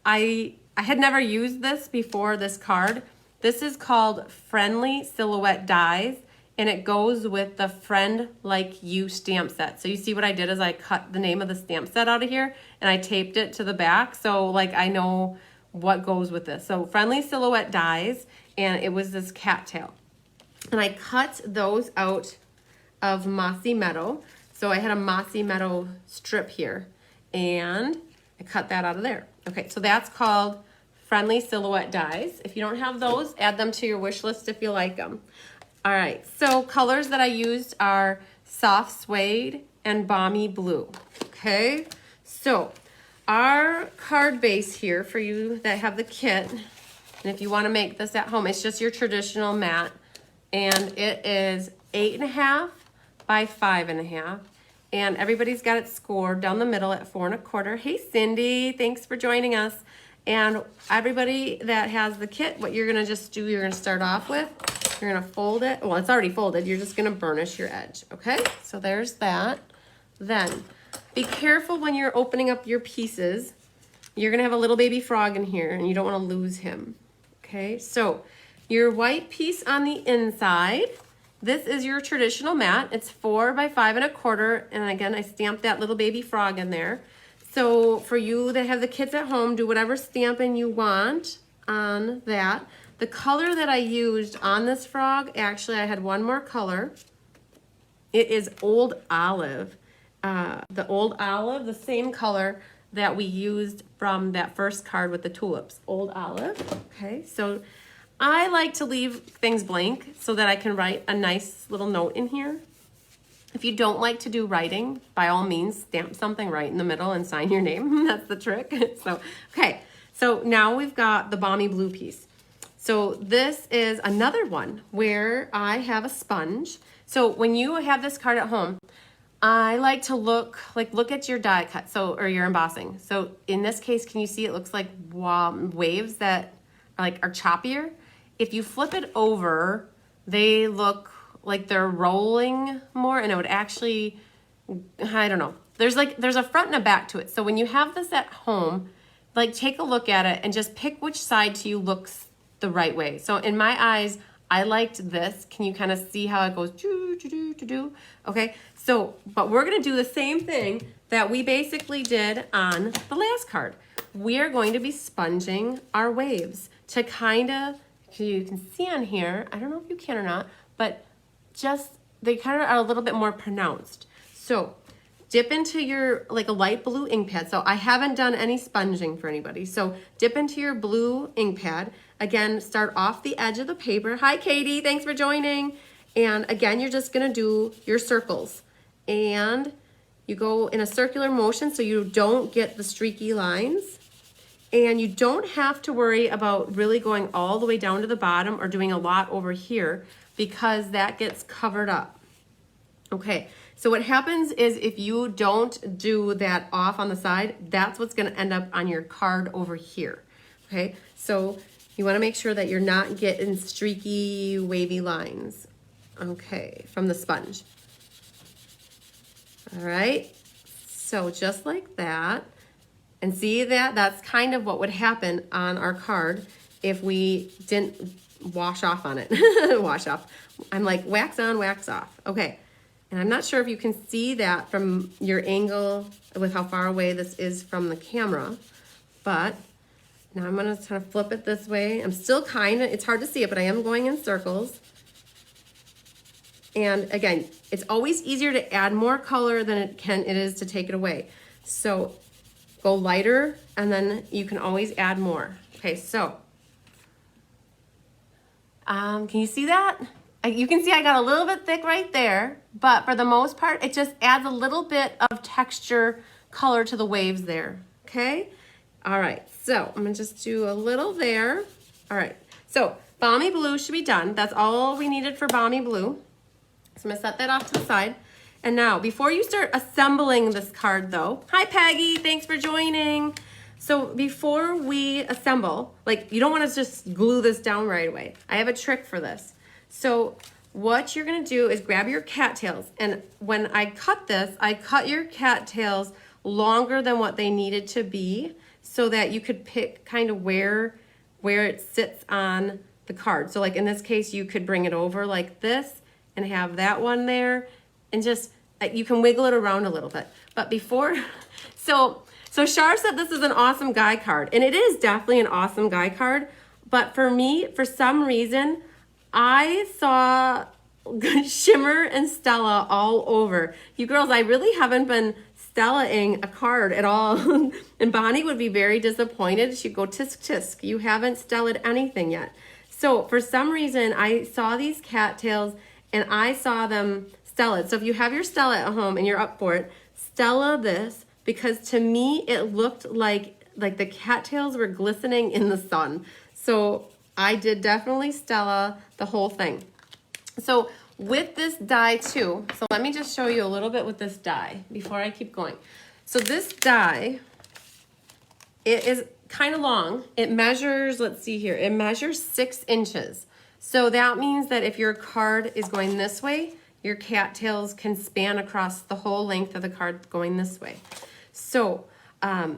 I had never used this before this card. This is called Friendly Silhouette Dies, and it goes with the Friend Like You stamp set. So you see what I did is I cut the name of the stamp set out of here and I taped it to the back. So like I know what goes with this. So Friendly Silhouette Dies, and it was this cattail. And I cut those out of Mossy Meadow. So I had a Mossy Meadow strip here and I cut that out of there. Okay, so that's called Friendly Silhouette Dies. If you don't have those, add them to your wish list if you like them. All right, so colors that I used are Soft Suede and Balmy Blue. Okay, so our card base here for you that have the kit, and if you want to make this at home, it's just your traditional mat, and it is 8.5 by 5.5. And everybody's got it scored down the middle at 4 1/4. Hey, Cindy, thanks for joining us. And everybody that has the kit, what you're gonna just do, you're gonna start off with, you're gonna fold it. Well, it's already folded. You're just gonna burnish your edge, okay? So there's that. Then, be careful when you're opening up your pieces. You're gonna have a little baby frog in here and you don't wanna lose him, okay? So, your white piece on the inside, this is your traditional mat. It's 4 by 5 1/4, and again, I stamped that little baby frog in there. So for you that have the kits at home, do whatever stamping you want on that. The color that I used on this frog, actually I had one more color. It is Old Olive. The Old Olive, the same color that we used from that first card with the tulips. Old Olive, okay? So I like to leave things blank so that I can write a nice little note in here. If you don't like to do writing, by all means, stamp something right in the middle and sign your name. That's the trick. So, okay. So now we've got the Balmy Blue piece. So this is another one where I have a sponge. So when you have this card at home, I like to look at your die cut, so, or your embossing. So in this case, can you see it looks like waves that are choppier? If you flip it over, they look like they're rolling more, and it would actually, I don't know. There's a front and a back to it. So when you have this at home, take a look at it and just pick which side to you looks the right way. So in my eyes, I liked this. Can you kind of see how it goes? Okay, so, but we're gonna do the same thing that we basically did on the last card. We are going to be sponging our waves to kind of, you can see on here, I don't know if you can or not, but just, they kind of are a little bit more pronounced. So dip into your, a light blue ink pad. So I haven't done any sponging for anybody. So dip into your blue ink pad. Again, start off the edge of the paper. Hi, Katie, thanks for joining. And again, you're just gonna do your circles. And you go in a circular motion so you don't get the streaky lines. And you don't have to worry about really going all the way down to the bottom or doing a lot over here, because that gets covered up. Okay, so what happens is if you don't do that off on the side, that's what's gonna end up on your card over here. Okay, so you wanna make sure that you're not getting streaky, wavy lines, okay, from the sponge. All right, so just like that. And see that? That's kind of what would happen on our card if we didn't wash off on it. Wash off. I'm like, wax on, wax off. Okay. And I'm not sure if you can see that from your angle with how far away this is from the camera, but now I'm going to kind of flip it this way. I'm still kind of, it's hard to see it, but I am going in circles. And again, it's always easier to add more color than it is to take it away. So go lighter, and then you can always add more. Okay, so can you see that? You can see I got a little bit thick right there, but for the most part, it just adds a little bit of texture, color to the waves there, okay? All right, so I'm gonna just do a little there. All right, so Balmy Blue should be done. That's all we needed for Balmy Blue. So I'm gonna set that off to the side. And now, before you start assembling this card though, hi Peggy, thanks for joining. So before we assemble, like you don't wanna just glue this down right away. I have a trick for this. So what you're gonna do is grab your cattails, and when I cut this, I cut your cattails longer than what they needed to be so that you could pick kind of where it sits on the card. So like in this case, you could bring it over like this and have that one there, and just, you can wiggle it around a little bit. But before, so Shar said this is an awesome guy card, and it is definitely an awesome guy card. But for me, for some reason, I saw Shimmer and Stella all over. You girls, I really haven't been Stella-ing a card at all. And Bonnie would be very disappointed. She'd go, tisk tisk, you haven't Stella'd anything yet. So for some reason, I saw these cattails and I saw them Stella. So if you have your Stella at home and you're up for it, Stella this, because to me, it looked like the cattails were glistening in the sun. So I did definitely Stella the whole thing. So with this die too, so let me just show you a little bit with this die before I keep going. So this die, it is kind of long. It measures, let's see here, it measures 6 inches. So that means that if your card is going this way, your cattails can span across the whole length of the card going this way. So the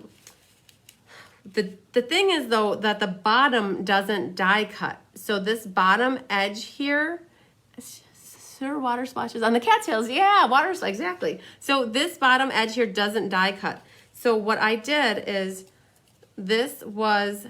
thing is though that the bottom doesn't die cut. So this bottom edge here, sure, water splashes on the cattails. Yeah, water, exactly. So this bottom edge here doesn't die cut. So what I did is this was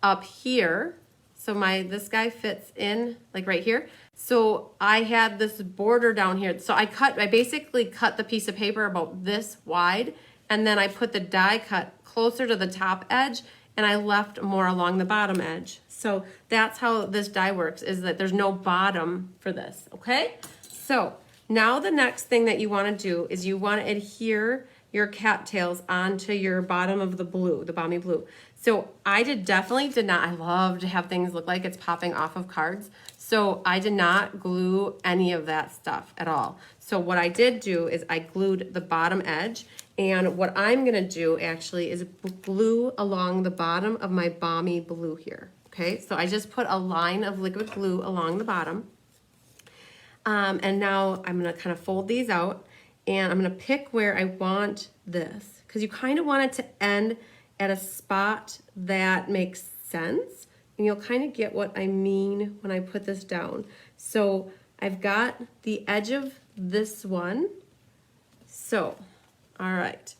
up here. So this guy fits in like right here. So I had this border down here. So I basically cut the piece of paper about this wide, and then I put the die cut closer to the top edge, and I left more along the bottom edge. So that's how this die works, is that there's no bottom for this, okay? So now the next thing that you wanna do is you wanna adhere your cattails onto your bottom of the blue, the Balmy Blue. So I definitely did not, I love to have things look like it's popping off of cards. So I did not glue any of that stuff at all. So what I did do is I glued the bottom edge, and what I'm gonna do actually is glue along the bottom of my Balmy Blue here, okay? So I just put a line of liquid glue along the bottom. And now I'm gonna kind of fold these out, and I'm gonna pick where I want this, because you kind of want it to end at a spot that makes sense, and you'll kind of get what I mean when I put this down. So I've got the edge of this one. So, all right.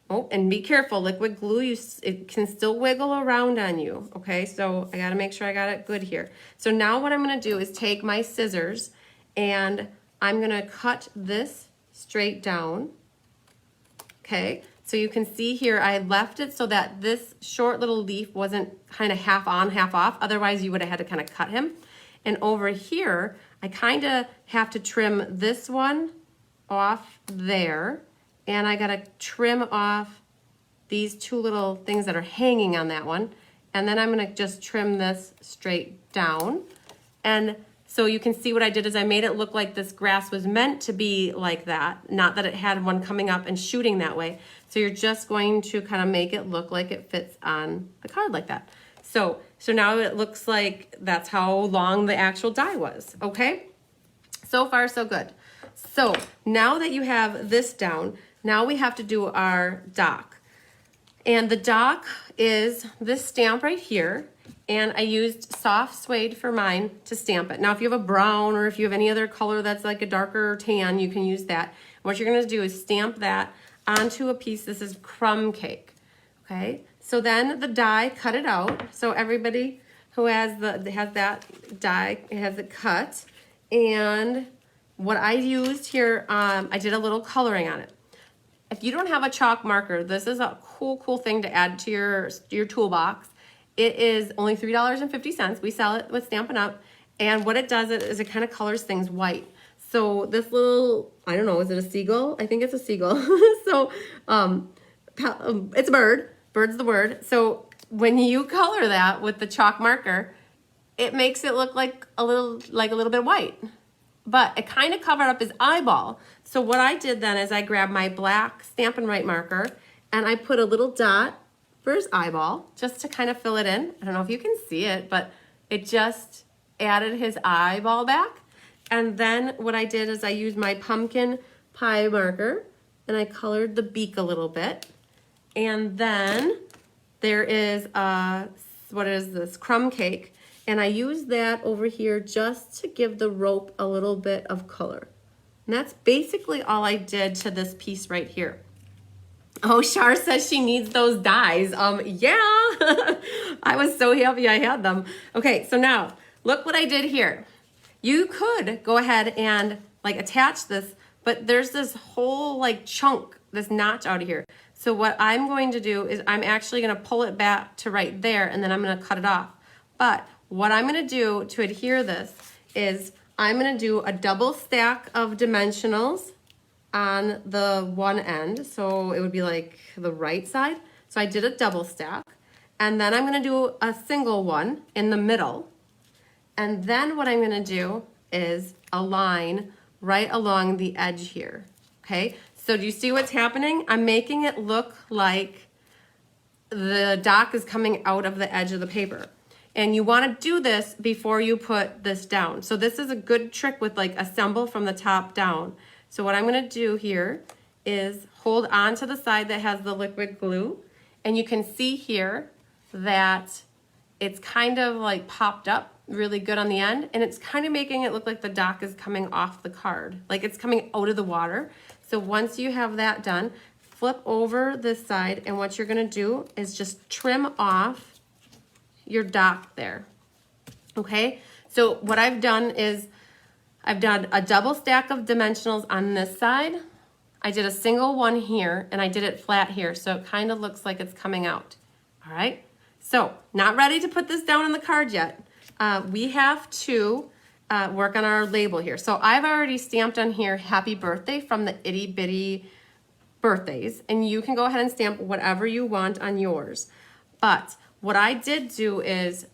Oh, and be careful, liquid glue, it can still wiggle around on you, okay? So I gotta make sure I got it good here. So now what I'm gonna do is take my scissors, and I'm gonna cut this straight down, okay? So you can see here, I left it so that this short little leaf wasn't kind of half on, half off. Otherwise you would have had to kind of cut him. And over here, I kind of have to trim this one off there. And I gotta trim off these 2 little things that are hanging on that one. And then I'm gonna just trim this straight down. And so you can see what I did is I made it look like this grass was meant to be like that, not that it had one coming up and shooting that way. So you're just going to kind of make it look like it fits on the card like that. So now it looks like that's how long the actual die was, okay? So far, so good. So now that you have this down, now we have to do our dock. And the dock is this stamp right here. And I used soft suede for mine to stamp it. Now, if you have a brown or if you have any other color that's like a darker tan, you can use that. What you're gonna do is stamp that onto a piece. This is crumb cake, okay? So then the die, cut it out. So everybody who has that die has it cut. And what I used here, I did a little coloring on it. If you don't have a chalk marker, this is a cool thing to add to your toolbox. It is only $3.50. We sell it with Stampin' Up. And what it does is it kind of colors things white. So this little, I don't know, is it a seagull? I think it's a seagull. So it's a bird. Bird's the word. So when you color that with the chalk marker, it makes it look like a little bit white. But it kind of covered up his eyeball. So what I did then is I grabbed my black Stampin' Write marker and I put a little dot for his eyeball just to kind of fill it in. I don't know if you can see it, but it just added his eyeball back. And then what I did is I used my pumpkin pie marker and I colored the beak a little bit. And then there is what is this? Crumb cake. And I used that over here just to give the rope a little bit of color. And that's basically all I did to this piece right here. Oh, Shar says she needs those dies. Yeah, I was so happy I had them. Okay, so now look what I did here. You could go ahead and like attach this, but there's this whole like chunk, this notch out of here. So what I'm going to do is I'm actually gonna pull it back to right there and then I'm gonna cut it off. But what I'm gonna do to adhere this is I'm gonna do a double stack of dimensionals on the one end. So it would be like the right side. So I did a double stack. And then I'm gonna do a single one in the middle. And then what I'm gonna do is a line right along the edge here, okay? So do you see what's happening? I'm making it look like the dock is coming out of the edge of the paper. And you wanna do this before you put this down. So this is a good trick with like assemble from the top down. So what I'm gonna do here is hold on to the side that has the liquid glue. And you can see here that it's kind of like popped up really good on the end. And it's kind of making it look like the dock is coming off the card. Like it's coming out of the water. So once you have that done, flip over this side. And what you're gonna do is just trim off your dock there, okay? So what I've done is I've done a double stack of dimensionals on this side. I did a single one here and I did it flat here. So it kind of looks like it's coming out, all right? So not ready to put this down on the card yet. We have to work on our label here. So I've already stamped on here, happy birthday from the Itty Bitty Birthdays. And you can go ahead and stamp whatever you want on yours. But what I did do is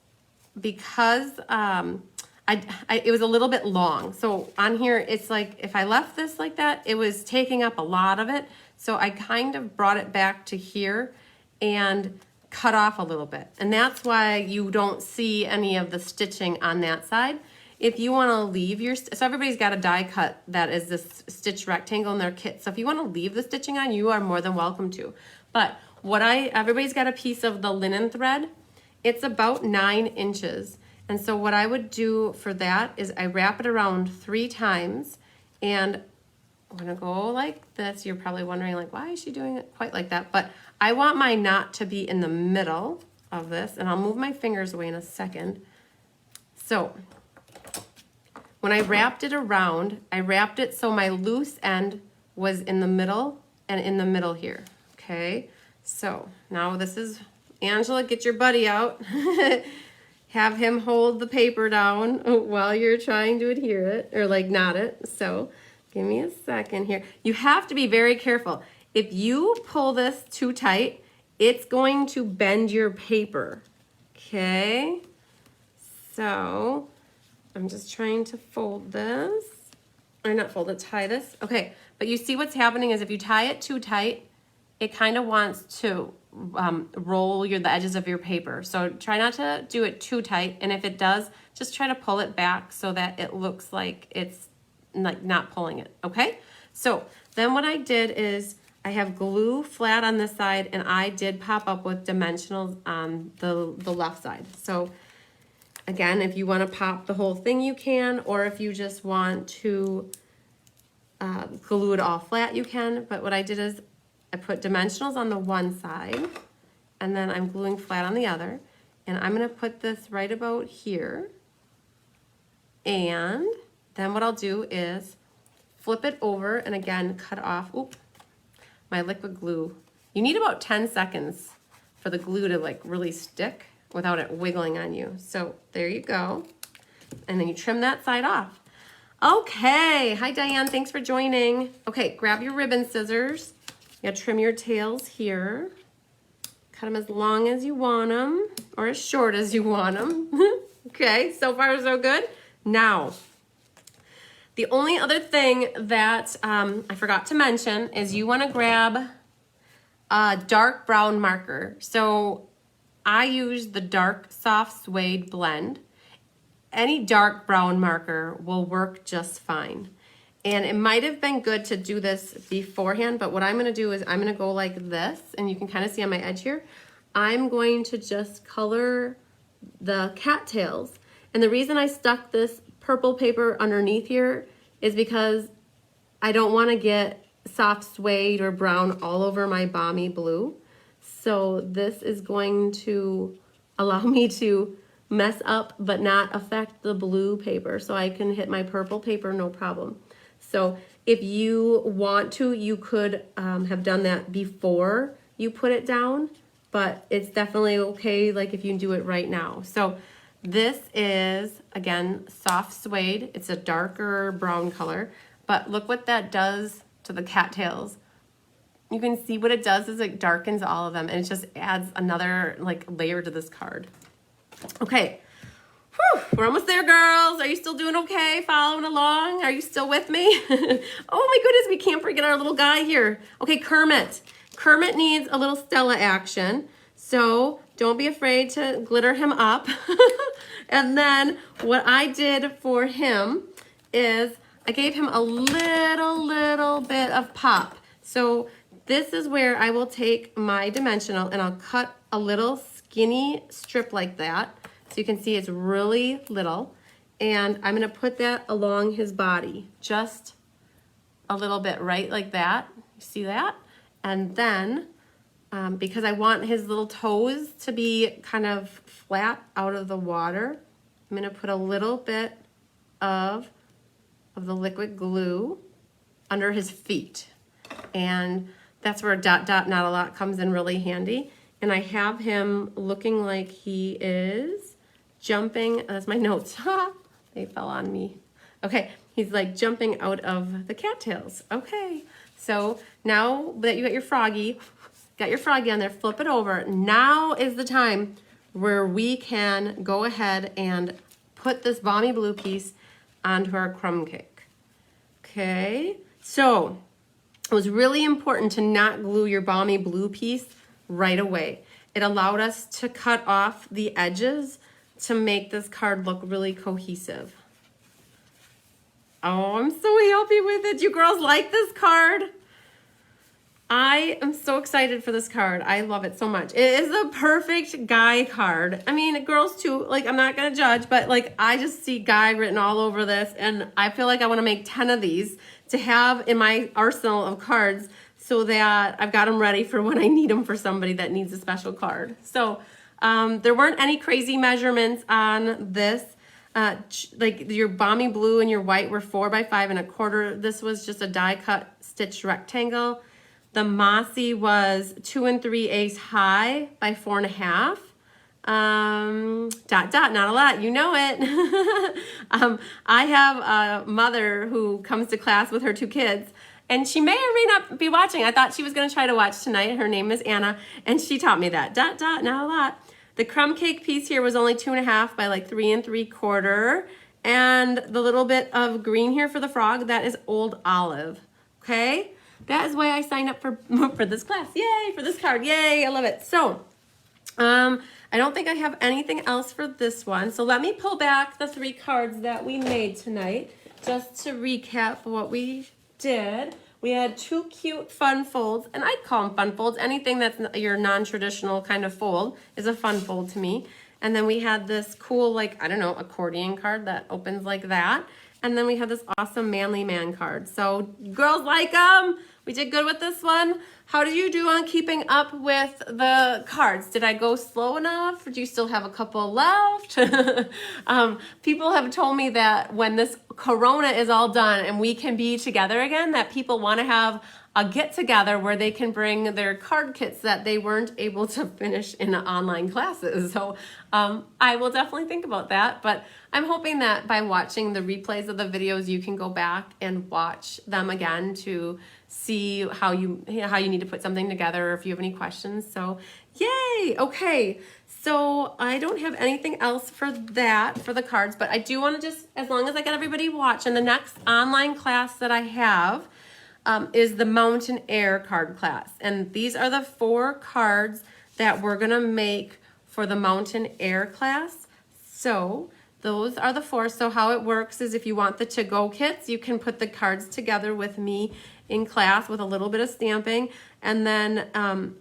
because it was a little bit long. So on here, it's like, if I left this like that, it was taking up a lot of it. So I kind of brought it back to here and cut off a little bit. And that's why you don't see any of the stitching on that side. If you want to leave your, so everybody's got a die cut that is this stitch rectangle in their kit. So if you want to leave the stitching on, you are more than welcome to. But everybody's got a piece of the linen thread. It's about 9 inches. And so what I would do for that is I wrap it around 3 times and I'm gonna go like this. You're probably wondering like, why is she doing it quite like that? But I want my knot to be in the middle of this and I'll move my fingers away in a second. So when I wrapped it around, I wrapped it so my loose end was in the middle and in the middle here, okay? So now this is, Angela, get your buddy out. Have him hold the paper down while you're trying to adhere it or like knot it. So give me a second here. You have to be very careful. If you pull this too tight, it's going to bend your paper, okay? So I'm just trying to fold this, or not fold it, tie this. Okay, but you see what's happening is if you tie it too tight, it kind of wants to roll the edges of your paper. So try not to do it too tight. And if it does, just try to pull it back so that it looks like it's like not pulling it, okay? So then what I did is I have glue flat on this side and I did pop up with dimensionals on the left side. So again, if you want to pop the whole thing, you can, or if you just want to glue it all flat, you can. But what I did is I put dimensionals on the one side and then I'm gluing flat on the other. And I'm gonna put this right about here. And then what I'll do is flip it over and again, cut off, my liquid glue. You need about 10 seconds for the glue to like really stick without it wiggling on you. So there you go. And then you trim that side off. Okay, hi Diane, thanks for joining. Okay, grab your ribbon scissors. You gotta trim your tails here. Cut them as long as you want them, or as short as you want them. Okay, so far so good. Now, the only other thing that I forgot to mention is you want to grab a dark brown marker. So I use the dark soft suede blend. Any dark brown marker will work just fine. And it might have been good to do this beforehand, but what I'm gonna do is I'm gonna go like this, and you can kind of see on my edge here, I'm going to just color the cattails. And the reason I stuck this purple paper underneath here is because I don't want to get soft suede or brown all over my balmy blue. So this is going to allow me to mess up but not affect the blue paper, so I can hit my purple paper no problem. So if you want to, you could have done that before you put it down, but it's definitely okay like if you do it right now. So this is, again, soft suede. It's a darker brown color, but look what that does to the cattails. You can see what it does is it darkens all of them, and it just adds another like layer to this card. Okay, whew, we're almost there, girls. Are you still doing okay? Following along? Are you still with me? Oh my goodness, we can't forget our little guy here. Okay, Kermit. Kermit needs a little Stella action, so don't be afraid to glitter him up. And then what I did for him is I gave him a little bit of pop. So this is where I will take my dimensional and I'll cut a little skinny strip like that. So you can see it's really little. And I'm gonna put that along his body, just a little bit, right like that. You see that? And then, because I want his little toes to be kind of flat out of the water, I'm gonna put a little bit of the liquid glue under his feet. And that's where dot, dot, not a lot comes in really handy. And I have him looking like he is jumping, that's my notes, they fell on me. Okay, he's like jumping out of the cattails. Okay, so now that you got your froggy on there, flip it over. Now is the time where we can go ahead and put this balmy blue piece onto our crumb cake. Okay, so it was really important to not glue your balmy blue piece right away. It allowed us to cut off the edges to make this card look really cohesive. Oh, I'm so happy with it. You girls like this card? I am so excited for this card. I love it so much. It is a perfect guy card. I mean, girls too, like I'm not gonna judge, but like I just see guy written all over this, and I feel like I wanna make 10 of these to have in my arsenal of cards so that I've got them ready for when I need them for somebody that needs a special card. So there weren't any crazy measurements on this. Like your balmy blue and your white were 4 by 5 1/4. This was just a die cut stitched rectangle. The mossy was 2 3/8 high by 4 1/2. Dot, dot, not a lot, you know it. I have a mother who comes to class with her 2 kids, and she may or may not be watching. I thought she was gonna try to watch tonight. Her name is Anna, and she taught me that. Dot, dot, not a lot. The crumb cake piece here was only 2 1/2 by like 3 3/4. And the little bit of green here for the frog, that is old olive, okay? That is why I signed up for this class. Yay, for this card, yay, I love it. So, I don't think I have anything else for this one. So let me pull back the 3 cards that we made tonight, just to recap what we did. We had 2 cute fun folds, and I call them fun folds. Anything that's your non-traditional kind of fold is a fun fold to me. And then we had this cool, like, I don't know, accordion card that opens like that. And then we have this awesome manly man card. So girls like them. We did good with this one. How did you do on keeping up with the cards? Did I go slow enough? Or do you still have a couple left? People have told me that when this Corona is all done and we can be together again, that people want to have a get together where they can bring their card kits that they weren't able to finish in the online classes. So I will definitely think about that, but I'm hoping that by watching the replays of the videos, you can go back and watch them again to see how you need to put something together, or if you have any questions. So yay. Okay. So I don't have anything else for that, for the cards, but I do want to just, as long as I got everybody watching, the next online class that I have is the Mountain Air card class. And these are the 4 cards that we're going to make for the Mountain Air class. So those are the 4. So how it works is if you want the to-go kits, you can put the cards together with me in class with a little bit of stamping. And then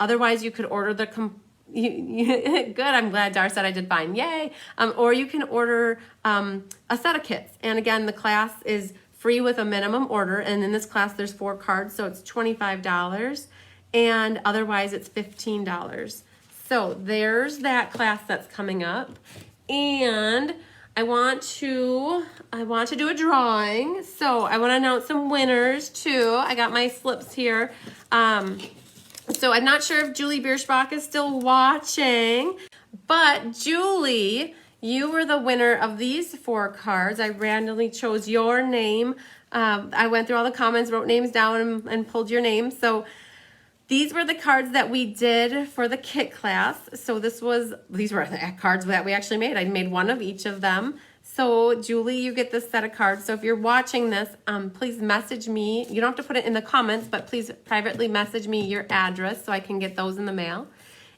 otherwise you could order the good, I'm glad Dar said I did fine, yay. Or you can order a set of kits. And again, the class is free with a minimum order. And in this class, there's 4 cards, so it's $25. And otherwise, it's $15. So there's that class that's coming up. And I want to do a drawing. So I want to announce some winners too. I got my slips here. So I'm not sure if Julie Bierschbach is still watching, but Julie, you were the winner of these 4 cards. I randomly chose your name. I went through all the comments, wrote names down, and pulled your name. So these were the cards that we did for the kit class. So these were the cards that we actually made. I made one of each of them. So Julie, you get this set of cards. So if you're watching this, please message me. You don't have to put it in the comments, but please privately message me your address so I can get those in the mail.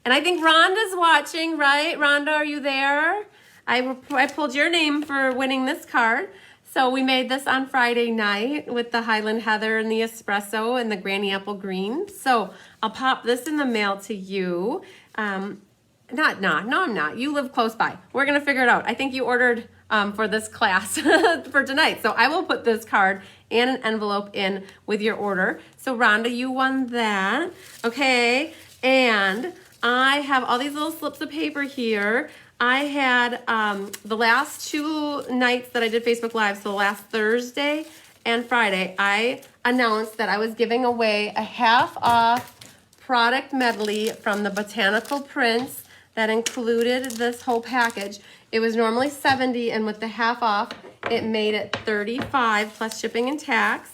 And I think Rhonda's watching, right? Rhonda, are you there? I pulled your name for winning this card. So we made this on Friday night with the Highland Heather and the espresso and the Granny Apple Green. So I'll pop this in the mail to you. No, I'm not. You live close by. We're going to figure it out. I think you ordered for this class for tonight. So I will put this card and an envelope in with your order. So Rhonda, you won that. Okay. And I have all these little slips of paper here. I had the last 2 nights that I did Facebook Live, so last Thursday and Friday, I announced that I was giving away a half-off product medley from the Botanical Prince that included this whole package. It was normally $70, and with the half off, it made it $35 plus shipping and tax.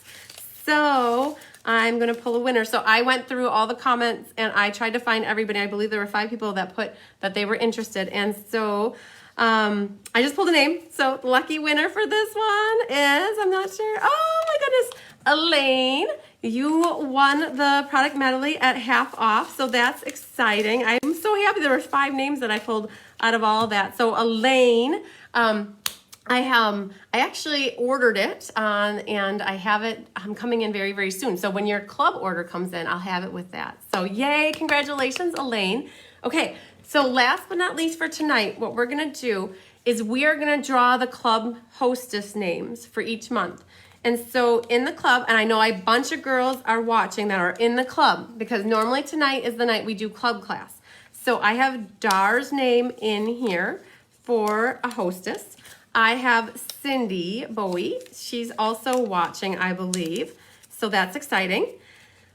So I'm going to pull a winner. So I went through all the comments and I tried to find everybody. I believe there were 5 people that put that they were interested. And so I just pulled a name. So the lucky winner for this one is, I'm not sure. Oh my goodness, Elaine. You won the product medley at half off. So that's exciting. I'm so happy. There were 5 names that I pulled out of all of that. So Elaine, I actually ordered it and I have it coming in very, very soon. So when your club order comes in, I'll have it with that. So yay, congratulations, Elaine. Okay, so last but not least for tonight, what we're gonna do is we are gonna draw the club hostess names for each month. And so in the club, and I know a bunch of girls are watching that are in the club because normally tonight is the night we do club class. So I have Dar's name in here for a hostess. I have Cindy Bowie. She's also watching, I believe. So that's exciting.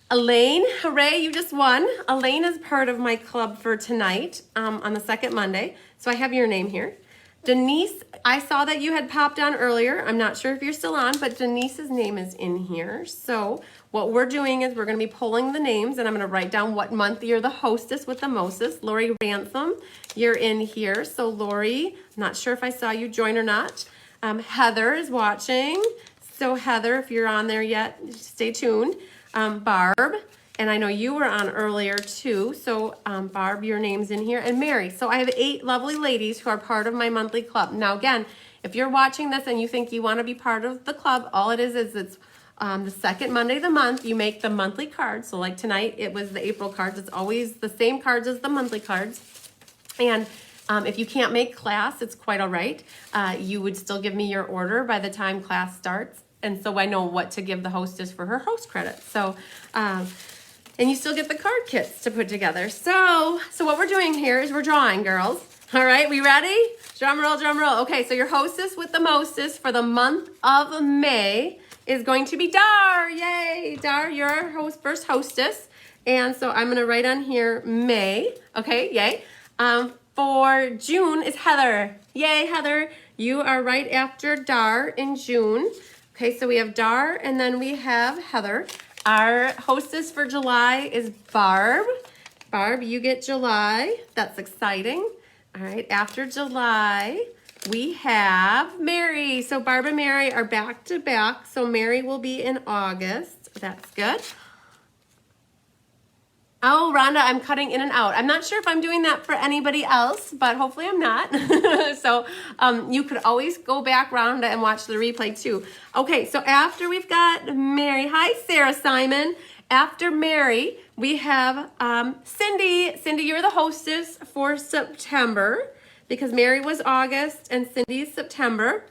Elaine, hooray, you just won. Elaine is part of my club for tonight on the second Monday. So I have your name here. Denise, I saw that you had popped on earlier. I'm not sure if you're still on, but Denise's name is in here. So what we're doing is we're going to be pulling the names, and I'm going to write down what month you're the hostess with the mostest. Lori Ransom, you're in here. So Lori, I'm not sure if I saw you join or not. Heather is watching. So Heather, if you're on there yet, stay tuned. Barb, and I know you were on earlier too. So Barb, your name's in here. And Mary. So I have 8 lovely ladies who are part of my monthly club. Now again, if you're watching this and you think you want to be part of the club, all it is it's the second Monday of the month. You make the monthly cards. So like tonight, it was the April cards. It's always the same cards as the monthly cards. And if you can't make class, it's quite all right. You would still give me your order by the time class starts. And so I know what to give the hostess for her host credit. So, and you still get the card kits to put together. So what we're doing here is we're drawing, girls. All right, we ready? Drum roll, drum roll. Okay, so your hostess with the mostest for the month of May is going to be Dar. Yay, Dar, you're our first hostess. And so I'm gonna write on here May. Okay, yay. For June is Heather. Yay, Heather. You are right after Dar in June. Okay, so we have Dar and then we have Heather. Our hostess for July is Barb. Barb, you get July. That's exciting. All right, after July, we have Mary. So Barb and Mary are back to back. So Mary will be in August. That's good. Oh, Rhonda, I'm cutting in and out. I'm not sure if I'm doing that for anybody else, but hopefully I'm not. So you could always go back, Rhonda, and watch the replay too. Okay, so after we've got Mary. Hi, Sarah Simon. After Mary, we have Cindy. Cindy, you're the hostess for September because Mary was August and Cindy is September.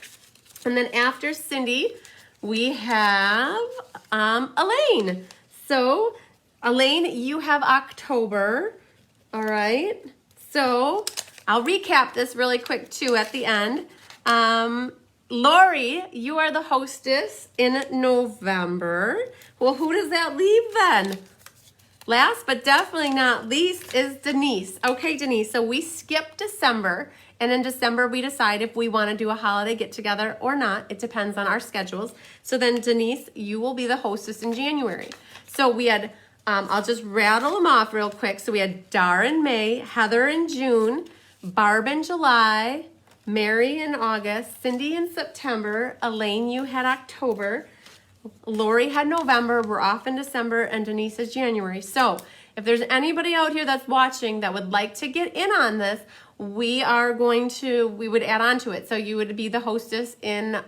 And then after Cindy, we have Elaine. So Elaine, you have October. All right. So I'll recap this really quick too at the end. Lori, you are the hostess in November. Well, who does that leave then? Last but definitely not least is Denise. Okay, Denise, so we skip December, and in December we decide if we want to do a holiday get-together or not. It depends on our schedules. So then, Denise, you will be the hostess in January. So we had, I'll just rattle them off real quick. So we had Dar in May, Heather in June, Barb in July, Mary in August, Cindy in September, Elaine, you had October, Lori had November, we're off in December, and Denise is January. So if there's anybody out here that's watching that would like to get in on this, we would add on to it. So you would be the hostess in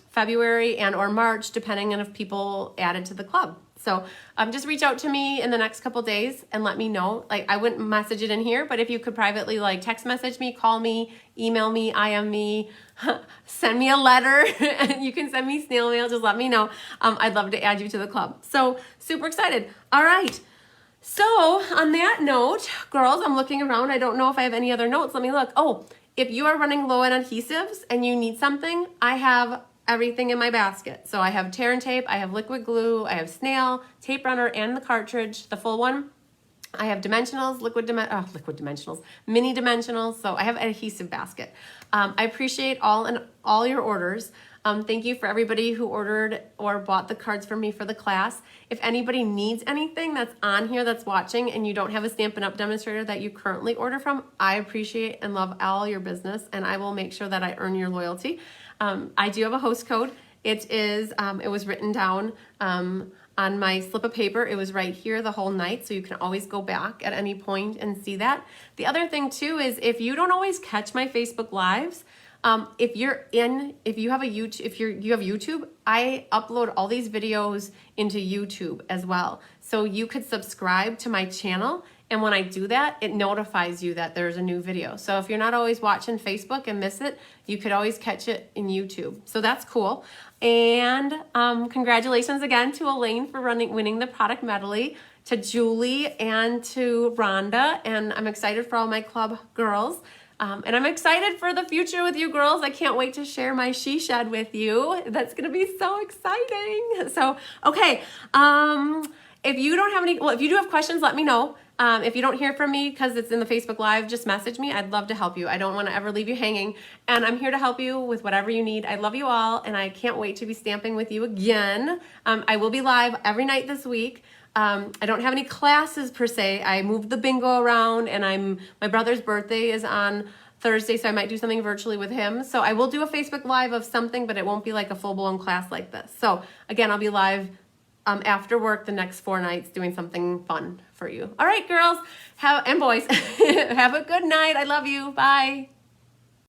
February and or March, depending on if people added to the club. So just reach out to me in the next couple days and let me know. Like, I wouldn't message it in here, but if you could privately like text message me, call me, email me, IM me, send me a letter, and you can send me snail mail, just let me know. I'd love to add you to the club. So super excited. All right. So on that note, girls, I'm looking around. I don't know if I have any other notes. Let me look. Oh, if you are running low on adhesives and you need something, I have everything in my basket. So I have tear and tape, I have liquid glue, I have snail, tape runner, and the cartridge, the full one. I have dimensionals, mini dimensionals. So I have an adhesive basket. I appreciate all your orders. Thank you for everybody who ordered or bought the cards for me for the class. If anybody needs anything that's on here that's watching and you don't have a Stampin' Up! Demonstrator that you currently order from, I appreciate and love all your business, and I will make sure that I earn your loyalty. I do have a host code. It was written down on my slip of paper. It was right here the whole night, so you can always go back at any point and see that. The other thing too is if you don't always catch my Facebook Lives, if you have YouTube, I upload all these videos into YouTube as well. So you could subscribe to my channel, and when I do that, it notifies you that there's a new video. So if you're not always watching Facebook and miss it, you could always catch it in YouTube. So that's cool. And congratulations again to Elaine for winning the product medley, to Julie and to Rhonda, and I'm excited for all my club girls. And I'm excited for the future with you girls. I can't wait to share my she shed with you. That's gonna be so exciting. So, okay, if you do have questions, let me know. If you don't hear from me because it's in the Facebook Live, just message me. I'd love to help you. I don't want to ever leave you hanging, and I'm here to help you with whatever you need. I love you all, and I can't wait to be stamping with you again. I will be live every night this week. I don't have any classes per se. I moved the bingo around, and my brother's birthday is on Thursday, so I might do something virtually with him. So I will do a Facebook Live of something, but it won't be like a full-blown class like this. So again, I'll be live after work the next 4 nights doing something fun for you. All right, girls and boys, have a good night. I love you. Bye.